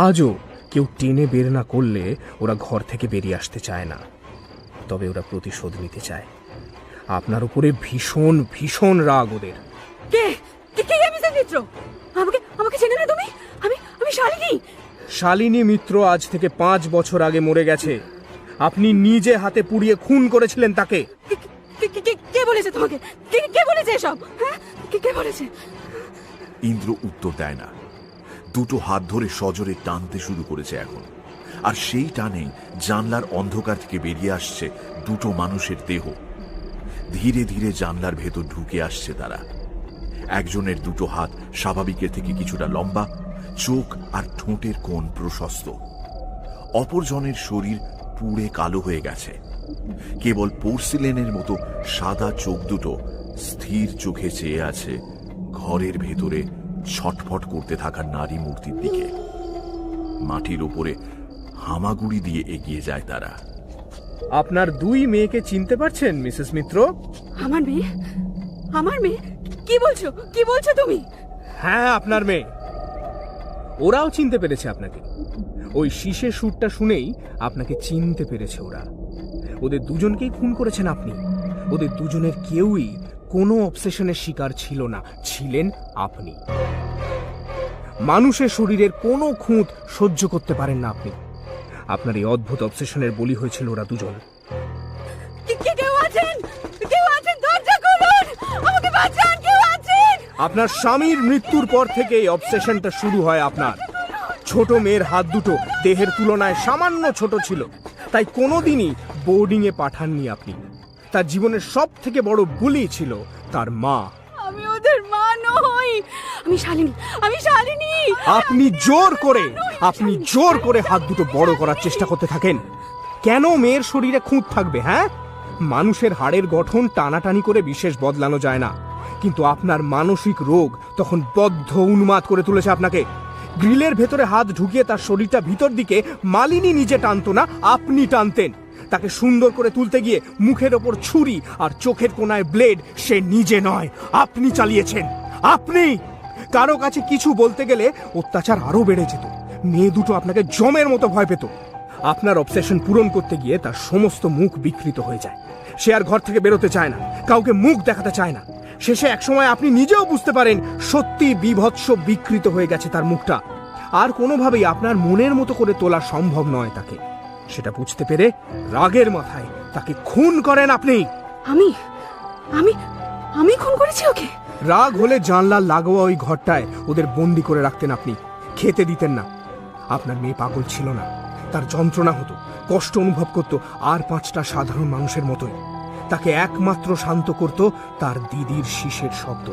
আজও কেউ টেনে বের না করলে ওরা ঘর থেকে বেরিয়ে আসতে চায় না। তবে ওরা প্রতিশোধ নিতে চায়। আপনার উপরে ভীষণ ভীষণ রাগ ওদের। কে কে কে মিসেস মিত্র? আমাকে আমাকে চেনে না তুমি? আমি আমি শালিনী। শালিনী মিত্র আজ থেকে 5 বছর আগে মরে গেছে। আপনি নিজে হাতে পুড়িয়ে খুন করেছিলেন তাকে। কে বলেছে তোমাকে? কে বলেছে এসব? হ্যাঁ, কে বলেছে? ইন্দ্র উত্তর দেয় না। দুটো হাত ধরে সজোরে টানতে শুরু করেছে এখন। আর সেই টানেই জানলার অন্ধকার থেকে বেরিয়ে আসছে দুটো মানুষের দেহ। ধীরে ধীরে জানলার ভেতর ঢুকে আসছে তারা। একজনের দুটো হাত স্বাভাবিকের থেকে কিছুটা লম্বা, চোখ আর ঠোঁটের কোণ প্রশস্ত। অপরজনের শরীর পুড়ে কালো হয়ে গেছে। কেবল পোর্সিলেনের মতো সাদা চোখ দুটো স্থির চোখে চেয়ে আছে ঘরের ভেতরে ছটফট করতে থাকা নারী মূর্তির দিকে। মাটির উপরে হামাগুড়ি দিয়ে এগিয়ে যায় তারা। আপনার 2 মেয়েকে চিনতে পারছেন মিসেস মিত্র? আমার মেয়ে? আমার মেয়ে? কি বলছো তুমি? হ্যাঁ, আপনার মেয়ে। ওরাও চিনতে পেরেছে আপনাকে। ওই শীষের সুরটা শুনেই আপনাকে চিনতে পেরেছে ওরা। ওদের দুজনকেই খুন করেছেন আপনি। ওদের দুজনের কেউই কোনো অবসেশনের শিকার ছিল না, ছিলেন আপনি। মানুষের শরীরের কোনো খুঁত সহ্য করতে পারেন না আপনি। আপনার এই অদ্ভুত অবসেশনের বলি হয়েছিল ওরা দুজন। কেউ আছেন? দরজা খুলুন, আমাকে বাঁচান, কেউ আছেন? আপনার স্বামীর মৃত্যুর পর থেকে এই অবসেশনটা শুরু হয় আপনার। ছোট মেয়ের হাত দুটো দেহের তুলনায় সামান্য ছোট ছিল, তাই কোনোদিনই বোর্ডিংয়ে পাঠাননি আপনি। তার জীবনের সব থেকে বড় বুলি ছিল তার মা। আমি ওদের মা নই, আমি শালিনী। আপনি জোর করে হাত দুটো বড় করার চেষ্টা করতে থাকেন। কেন মেয়ের শরীরে খুঁত থাকবে? হ্যাঁ, মানুষের হাড়ের গঠন টানাটানি করে বিশেষ বদলানো যায় না, কিন্তু আপনার মানসিক রোগ তখন বদ্ধ উন্মাদ করে তুলেছে আপনাকে। গ্রিলের ভেতরে হাত ঢুকিয়ে তার শরীরটা ভিতর দিকে মালিনী নিজে টানতো না, আপনি টানতেন। তাকে সুন্দর করে তুলতে গিয়ে মুখের ওপর ছুরি আর চোখের কোনায় ব্লেড সে নিজে নয়, আপনি চালিয়েছেন। আপনি কারো কাছে কিছু বলতে গেলে অত্যাচার আরো বেড়ে যেত। মেয়ে দুটো আপনাকে জমের মতো ভয় পেত। আপনার অবসেশন পূরণ করতে গিয়ে তার সমস্ত মুখ বিকৃত হয়ে যায়। সে আর ঘর থেকে বেরোতে চায় না, কাউকে মুখ দেখাতে চায় না। শেষে একসময় আপনি নিজেও বুঝতে পারেন সত্যি বিভৎস বিকৃত হয়ে গেছে তার মুখটা। আর কোনোভাবেই আপনার মনের মতো করে তোলা সম্ভব নয় তাকে। সেটা বুঝতে পেরে রাগের মাথায় তাকে খুন করেন আপনি। আমি খুন করেছি ওকে? রাগ হলে জানলার লাগোয়া ওই ঘরটায় ওদের বন্দি করে রাখতেন আপনি। খেতে দিতেন না। আপনার মেয়ে পাগল ছিল না, তার যন্ত্রণা হতো, কষ্ট অনুভব করত আর 5টা সাধারণ মানুষের মতোই। তাকে একমাত্র শান্ত করত তার দিদির শীষের শব্দ।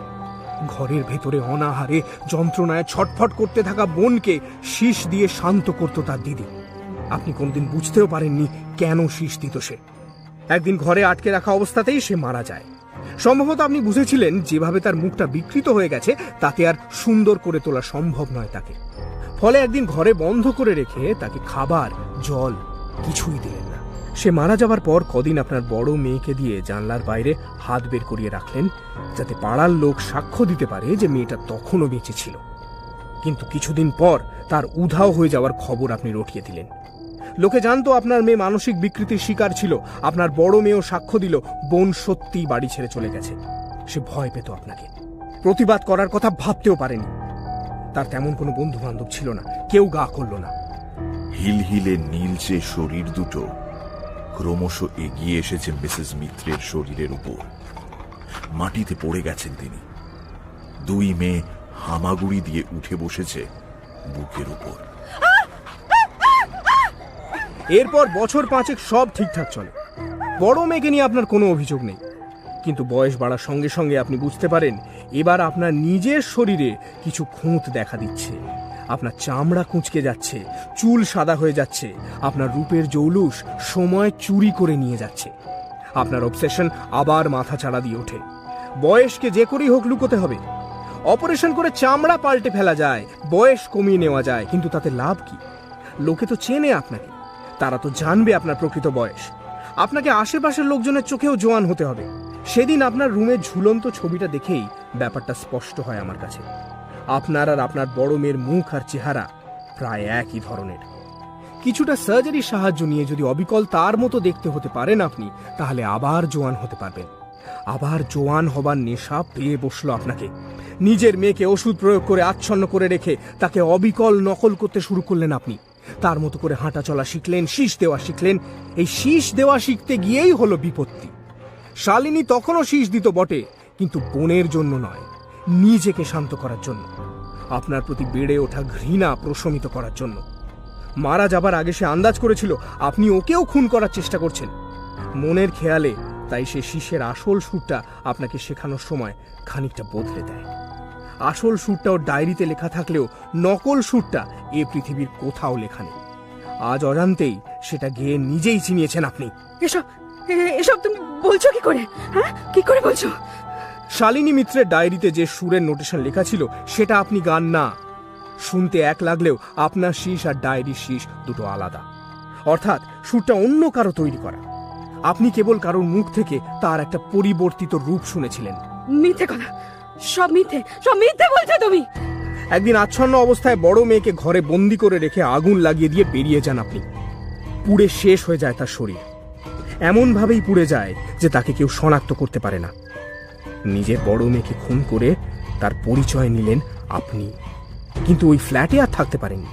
ঘরের ভেতরে অনাহারে যন্ত্রণায় ছটফট করতে থাকা বোনকে শীষ দিয়ে শান্ত করত তার দিদি। আপনি কোনদিন বুঝতেও পারেননি কেন শীষ দিত সে। একদিন ঘরে আটকে রাখা অবস্থাতেই সে মারা যায়। সম্ভবত আপনি বুঝেছিলেন যেভাবে তার মুখটা বিকৃত হয়ে গেছে তাতে আর সুন্দর করে তোলা সম্ভব নয় তাকে। ফলে একদিন ঘরে বন্ধ করে রেখে তাকে খাবার, জল কিছুই দিলেন না। সে মারা যাবার পর কদিন আপনার বড় মেয়েকে দিয়ে জানলার বাইরে হাত বের করিয়ে রাখলেন, যাতে পাড়ার লোক সাক্ষ্য দিতে পারে যে মেয়েটা তখনও বেঁচে ছিল। কিন্তু কিছুদিন পর তার উধাও হয়ে যাওয়ার খবর আপনি রটিয়ে দিলেন। লোকে জানতো আপনার মেয়ে মানসিক বিকৃতির শিকার ছিল। আপনার বড় মেয়েও সাক্ষ্য দিল বোন সত্যিই বাড়ি ছেড়ে চলে গেছে। সে ভয় পেত আপনাকে, প্রতিবাদ করার কথা ভাবতেও পারেনি। তার তেমন কোনো বন্ধু বান্ধব ছিল না, কেউ গা করল না। হিলহিলে নীলচে শরীর দুটো ক্রমশ এগিয়ে এসেছে মিসেস মিত্রের শরীরের উপর। মাটিতে পড়ে গেছেন তিনি। 2 মেয়ে হামাগুড়ি দিয়ে উঠে বসেছে বুকের উপর। এরপর বছর 5 সব ঠিকঠাক চলে। বড় মেয়েকে নিয়ে আপনার কোনো অভিযোগ নেই। কিন্তু বয়স বাড়ার সঙ্গে সঙ্গে আপনি বুঝতে পারেন এবার আপনার নিজের শরীরে কিছু খুঁত দেখা দিচ্ছে। আপনার চামড়া কুঁচকে যাচ্ছে, চুল সাদা হয়ে যাচ্ছে, আপনার রূপের জৌলুস সময় চুরি করে নিয়ে যাচ্ছে। আপনার অবসেশন আবার মাথা চাড়া দিয়ে ওঠে। বয়সকে যে করেই হোক লুকোতে হবে। অপারেশন করে চামড়া পাল্টে ফেলা যায়, বয়স কমিয়ে নেওয়া যায়, কিন্তু তাতে লাভ কি? লোকে তো চেনে আপনাকে, তারা তো জানবে আপনার প্রকৃত বয়স। আপনাকে আশেপাশের লোকজনের চোখেও জোয়ান হতে হবে। সেদিন আপনার রুমের ঝুলন্ত ছবিটা দেখেই ব্যাপারটা স্পষ্ট হয় আমার কাছে। আপনার আর আপনার বড় মেয়ের মুখ আর চেহারা প্রায় একই ধরনের। কিছুটা সার্জারির সাহায্য নিয়ে যদি অবিকল তার মতো দেখতে হতে পারেন আপনি, তাহলে আবার জোয়ান হতে পারবেন। আবার জোয়ান হবার নেশা পেয়ে বসলো আপনাকে। নিজের মেয়েকে ওষুধ প্রয়োগ করে আচ্ছন্ন করে রেখে তাকে অবিকল নকল করতে শুরু করলেন আপনি। তার মতো করে হাঁটা চলা শিখলেন, শীষ দেওয়া শিখলেন। এই শীষ দেওয়া শিখতে গিয়েই হলো বিপত্তি। শালিনী তখনও শীষ দিত বটে, কিন্তু বোনের জন্য নয়, নিজেকে শান্ত করার জন্য, আপনার প্রতি বেড়ে ওঠা ঘৃণা প্রশমিত করার জন্য। মারা যাবার আগে সে আন্দাজ করেছিল আপনি ওকেও খুন করার চেষ্টা করছেন। মনের খেয়ালে তাই সে শীষের আসল সুরটা আপনাকে শেখানোর সময় খানিকটা বদলে দেয়। আসল সুরটা ওর ডায়েরিতে লেখা থাকলেও নকল সুরটা এ পৃথিবীর কোথাও লেখা নেই। আজ অজান্তেই সেটা গেয়ে নিজেই চিনিয়েছেন আপনি। এসব এসব তুমি বলছো কি করে? হ্যাঁ, কি করে বলছো? শালিনী মিত্রের ডায়েরিতে যে সুরের নোটেশন লেখা ছিল সেটা আপনি গান না। শুনতে এক লাগলেও আপনার শীষ আর ডায়েরির শীষ দুটো আলাদা। অর্থাৎ সুরটা অন্য কারো তৈরি করা। আপনি কেবল কারোর মুখ থেকে তার একটা পরিবর্তিত রূপ শুনেছিলেন। মিথ্যে কথা, সব মিথ্যে, সব মিথ্যে বলছো তুমি। একদিন আচ্ছন্ন অবস্থায় বড় মেয়েকে ঘরে বন্দি করে রেখে আগুন লাগিয়ে দিয়ে বেরিয়ে যান আপনি। পুড়ে শেষ হয়ে যায় তার শরীর। এমন ভাবেই পুড়ে যায় যে তাকে কেউ শনাক্ত করতে পারে না। নিজের বড় মেয়েকে খুন করে তার পরিচয় নিলেন আপনি। কিন্তু ওই ফ্ল্যাটে আর থাকতে পারেননি।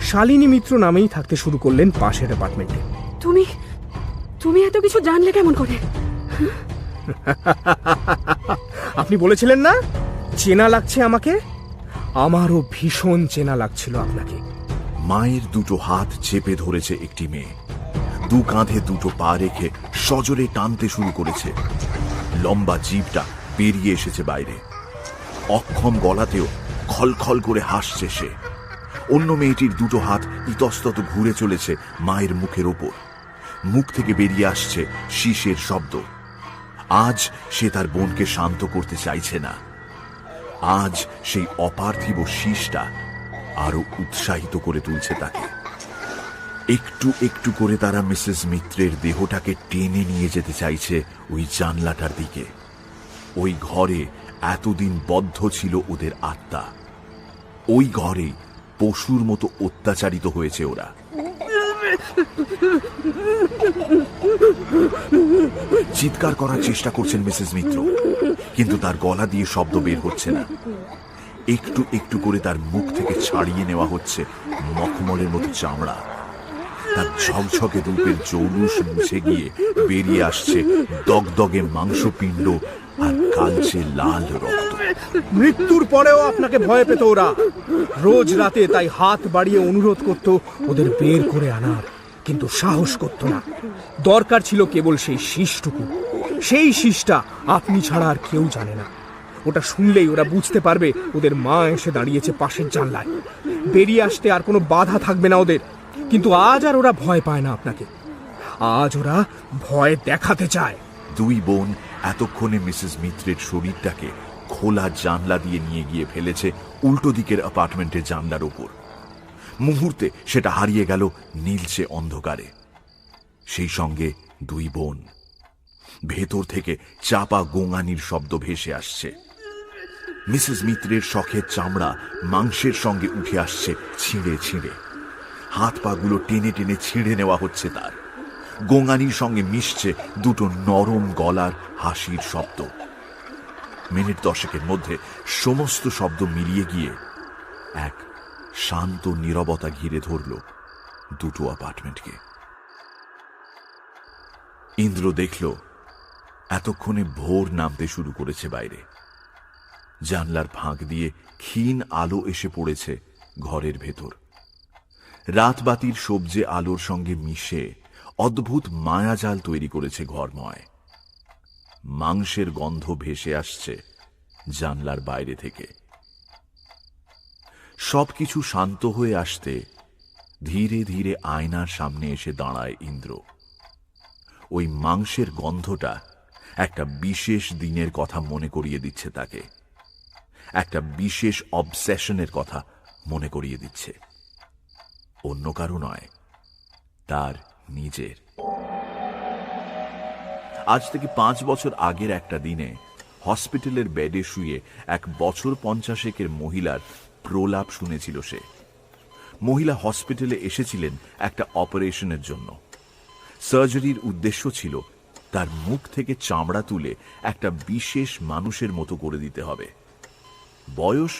শালিনী মিত্র নামেই থাকতে শুরু করলেন পাশের অ্যাপার্টমেন্টে। তুমি তুমি এত কিছু জানলে কেমন করে? আপনি বলেছিলেন না চেনা লাগছে আমাকে? আমারও ভীষণ চেনা লাগছিল আপনাকে। মায়ের দুটো হাত চেপে ধরেছে একটি মেয়ে, দু কাঁধে দুটো পা রেখে সজোরে টানতে শুরু করেছে। লম্বা জিভটা বেরিয়ে এসেছে বাইরে। অক্ষম গলাতেও খলখল করে হাসছে সে। অন্য মেয়েটির দুটো হাত ইতস্তত ঘুরে চলেছে মায়ের মুখের ওপর। মুখ থেকে বেরিয়ে আসছে শীষের শব্দ। আজ সে তার বোনকে শান্ত করতে চাইছে না। আজ সেই অপার্থিব শীষটা আরো উৎসাহিত করে তুলছে তাকে। একটু একটু করে তারা মিসেস মিত্রের দেহটাকে টেনে নিয়ে যেতে চাইছে ওই জানলাটার দিকে। ওই ঘরে এতদিন বদ্ধ ছিল ওদের আত্মা। ওই ঘরে পশুর মতো অত্যাচারিত হয়েছে ওরা। চিৎকার করার চেষ্টা করছেন মিসেস মিত্র, কিন্তু তার গলা দিয়ে শব্দ বের হচ্ছে না। একটু একটু করে তার মুখ থেকে ছাড়িয়ে নেওয়া হচ্ছে মখমলের মতো চামড়া। তার ঝকঝকে রূপের জৌলুস মুছে গিয়ে বেরিয়ে আসছে দগদগে মাংসপিণ্ড আর কালচে লাল রক্ত। মৃত্যুর পরেও আপনাকে ভয় পেত ওরা। রোজ রাতে তাই হাত বাড়িয়ে অনুরোধ করত ওদের বের করে আনার, কিন্তু সাহস করত না। দরকার ছিল কেবল সেই শীষটুকু। সেই শীষটা আপনি ছাড়া আর কেউ জানে না। ওটা শুনলেই ওরা বুঝতে পারবে ওদের মা এসে দাঁড়িয়েছে পাশের জানলায়। বেরিয়ে আসতে আর কোনো বাধা থাকবে না ওদের। কিন্তু আজ আর ওরা ভয় পায় না আপনাকে। আজ ওরা ভয় দেখাতে চায়। দুই বোন এতক্ষণে মিসেস মিত্রের শরীরটাকে খোলা জানলা দিয়ে নিয়ে গিয়ে ফেলেছে উল্টো দিকের অ্যাপার্টমেন্টের জানলার ওপর। মুহূর্তে সেটা হারিয়ে গেল নীলচে অন্ধকারে। সেই সঙ্গে দুই বোন। ভেতর থেকে চাপা গোঙানির শব্দ ভেসে আসছে। মিসেস মিত্রের শখের চামড়া মাংসের সঙ্গে উঠে আসছে ছিঁড়ে ছিঁড়ে। হাত পাগুলো টেনে টেনে ছিঁড়ে নেওয়া হচ্ছে তার। গোঙানির সঙ্গে মিশছে দুটো নরম গলার হাসির শব্দ। মিনিট 10 মধ্যে সমস্ত শব্দ মিলিয়ে গিয়ে এক শান্ত নীরবতা ঘিরে ধরল দুটো অ্যাপার্টমেন্টকে। ইন্দ্র দেখল এতক্ষণে ভোর নামতে শুরু করেছে বাইরে। জানলার ফাঁক দিয়ে ক্ষীণ আলো এসে পড়েছে ঘরের ভেতর। রাতবাতির সবজে আলোর সঙ্গে মিশে অদ্ভুত মায়াজাল তৈরি করেছে ঘরময়। মাংসের গন্ধ ভেসে আসছে জানলার বাইরে থেকে। সবকিছু শান্ত হয়ে আসতে ধীরে ধীরে আয়নার সামনে এসে দাঁড়ায় ইন্দ্র। ওই মাংসের গন্ধটা একটা বিশেষ দিনের কথা মনে করিয়ে দিচ্ছে তাকে, একটা বিশেষ অবসেশনের কথা মনে করিয়ে দিচ্ছে। অন্য কারো নয়, তার নিজের। আজ থেকে 5 বছর আগের একটা দিনে হসপিটালের বেডে শুয়ে 1 বছর 50 মহিলার প্রলাপ শুনেছিল সে। মহিলা হসপিটালে এসেছিলেন একটা অপারেশনের জন্য। সার্জারির উদ্দেশ্য ছিল তার মুখ থেকে চামড়া তুলে একটা বিশেষ মানুষের মতো করে দিতে হবে। বয়স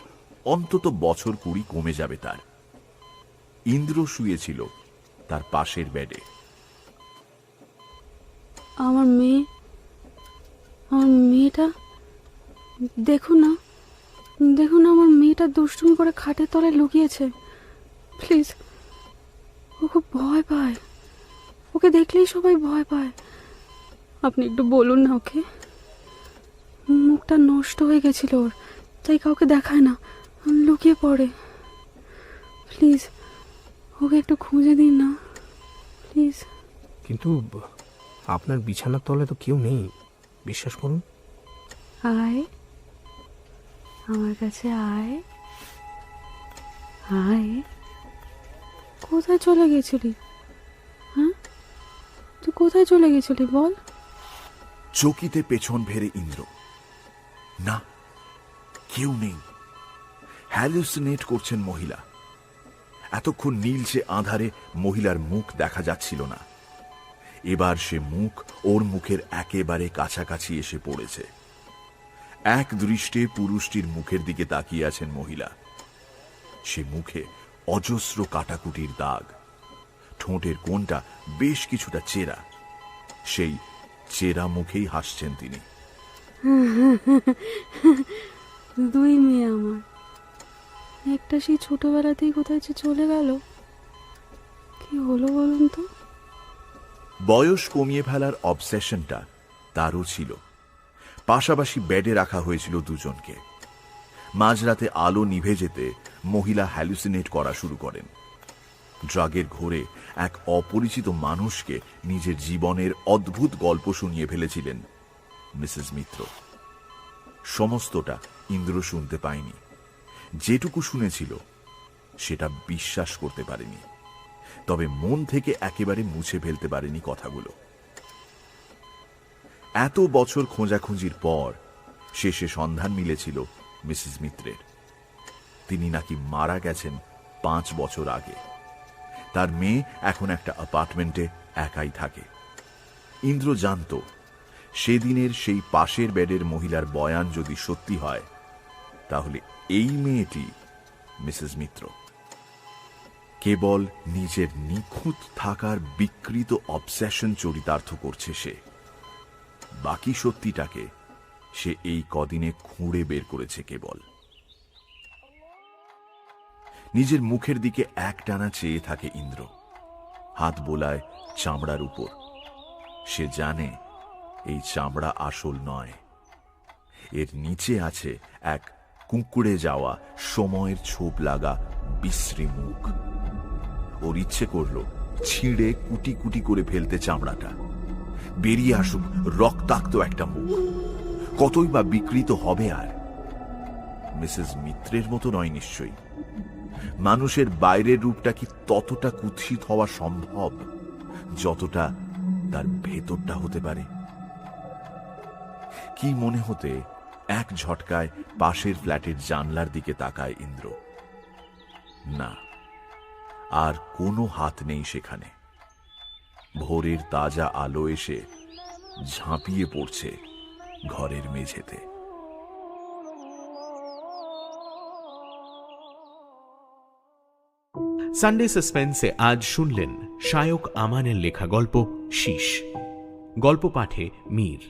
অন্তত বছর 20 কমে যাবে তার। ইন্দ্র শুয়েছিল তার পাশের বেডে। আমার মেয়েটা দেখুন না আমার মেয়েটা দুষ্টুমি করে খাটের তলায় লুকিয়েছে। প্লিজ, ও খুব ভয় পায়, ওকে দেখলেই সবাই ভয় পায়। আপনি একটু বলুন না ওকে। মুখটা নষ্ট হয়ে গেছিল ওর, তাই কাউকে দেখায় না, লুকিয়ে পড়ে। প্লিজ ওকে একটু খুঁজে দিন না প্লিজ। কিন্তু আপনার বিছানার তলে তো কেউ নেই, বিশ্বাস করুন। আয় আমার কাছে, আয় আয়। কোথায় চলে গেছিলি? হ্যাঁ, তুই কোথায় চলে গেছিলি বল? চকিতে পেছন ফেরে ইন্দ্র। না, কেউ নেই। হ্যালুসিনেট করছেন মহিলা। এতক্ষণ নীলচে আঁধারে মহিলার মুখ দেখা যাচ্ছিল না। এবার সে মুখ ওর মুখের একেবারে কাছাকাছি এসে পড়েছে। এক দৃষ্টে পুরুষটির মুখের দিকে তাকিয়ে আছেন মহিলা। সে মুখে অজস্র কাটাকুটির দাগ, ঠোঁটের কোণটা বেশ কিছুটা চেরা। সেই চেরা মুখেই হাসছেন তিনি। 2 মেয়ে আমার, একটা সেই ছোটবেলাতেই কোথায় যে চলে গেল। কি হলো বলুন তো? বয়স কমিয়ে ফেলার অবসেশনটা তারও ছিল। পাশাপাশি বেডে রাখা হয়েছিল দুজনকে। মাঝরাতে আলো নিভে যেতে মহিলা হ্যালুসিনেট করা শুরু করেন। ড্রাগের ঘোরে এক অপরিচিত মানুষকে নিজের জীবনের অদ্ভুত গল্প শুনিয়ে ফেলেছিলেন মিসেস মিত্র। সমস্তটা ইন্দ্র শুনতে পায়নি। যেটুকু শুনেছিল সেটা বিশ্বাস করতে পারেনি, তবে মন থেকে একেবারে মুছে ফেলতে পারেনি কথাগুলো। এত বছর খোঁজাখুঁজির পর শেষে সন্ধান মিলেছিল মিসেস মিত্রের। তিনি নাকি মারা গেছেন 5 বছর আগে। তার মেয়ে এখন একটা অ্যাপার্টমেন্টে একাই থাকে। ইন্দ্র জানত সেদিনের সেই পাশের বেডের মহিলার বয়ান যদি সত্যি হয়, তাহলে এই মেয়েটি মিসেস মিত্র। কেবল নিজের নিখুঁত থাকার বিকৃত অবসেশন চরিতার্থ করছে সে। বাকি সত্যিটাকে সে এই কদিনে খুঁড়ে বের করেছে কেবল। নিজের মুখের দিকে একটানা চেয়ে থাকে ইন্দ্র। হাত বোলায় চামড়ার উপর। সে জানে এই চামড়া আসল নয়, এর নিচে আছে এক কুঁকড়ে যাওয়া সময়ের ছোপ লাগা বিশ্রী মুখ। ওর ইচ্ছে করল ছিঁড়ে কুটি কুটি করে ফেলতে চামড়াটা। বেরিয়ে আসুক রক্তাক্ত একটা মুখ। কতই বা বিকৃত হবে আর। মিসেস মিত্রের মতো নয় নিশ্চয়ই। মানুষের বাইরের রূপটা কি ততটা কুৎসিত হওয়া সম্ভব যতটা তার ভেতরটা হতে পারে? কি মনে হতে এক ঝটকায় পাশের ফ্ল্যাটের জানলার দিকে তাকায় ইন্দ্র। না, আর কোনো হাত নেই সেখানে। ভোরের তাজা আলো এসে ঝাঁপিয়ে পড়ছে ঘরের মেঝেতে। সানডে সাসপেন্সে আজ শুনলেন শায়ক আমানের লেখা গল্প শীষ। গল্প পাঠে মীর,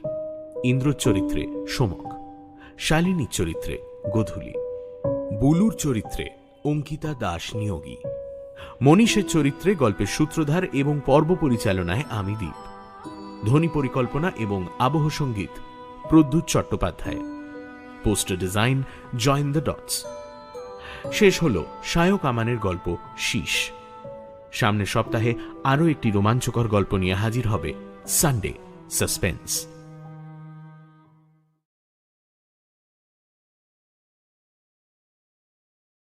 ইন্দ্রর চরিত্রে সোমক, শালিনীর চরিত্রে গোধূলি, বুলুর চরিত্রে অঙ্কিতা দাস নিয়োগী, মনীষের চরিত্রে গল্পের সূত্রধার এবং পর্ব পরিচালনায় আমি দীপ, ধ্বনি পরিকল্পনা এবং আবহ সঙ্গীত Pradyut Chattopadhyay, poster design join the dots. শেষ হলো শায়ক আমানের গল্প শীষ। সামনের সপ্তাহে আরও একটি রোমাঞ্চকর গল্প নিয়ে হাজির হবে সানডে সাসপেন্স।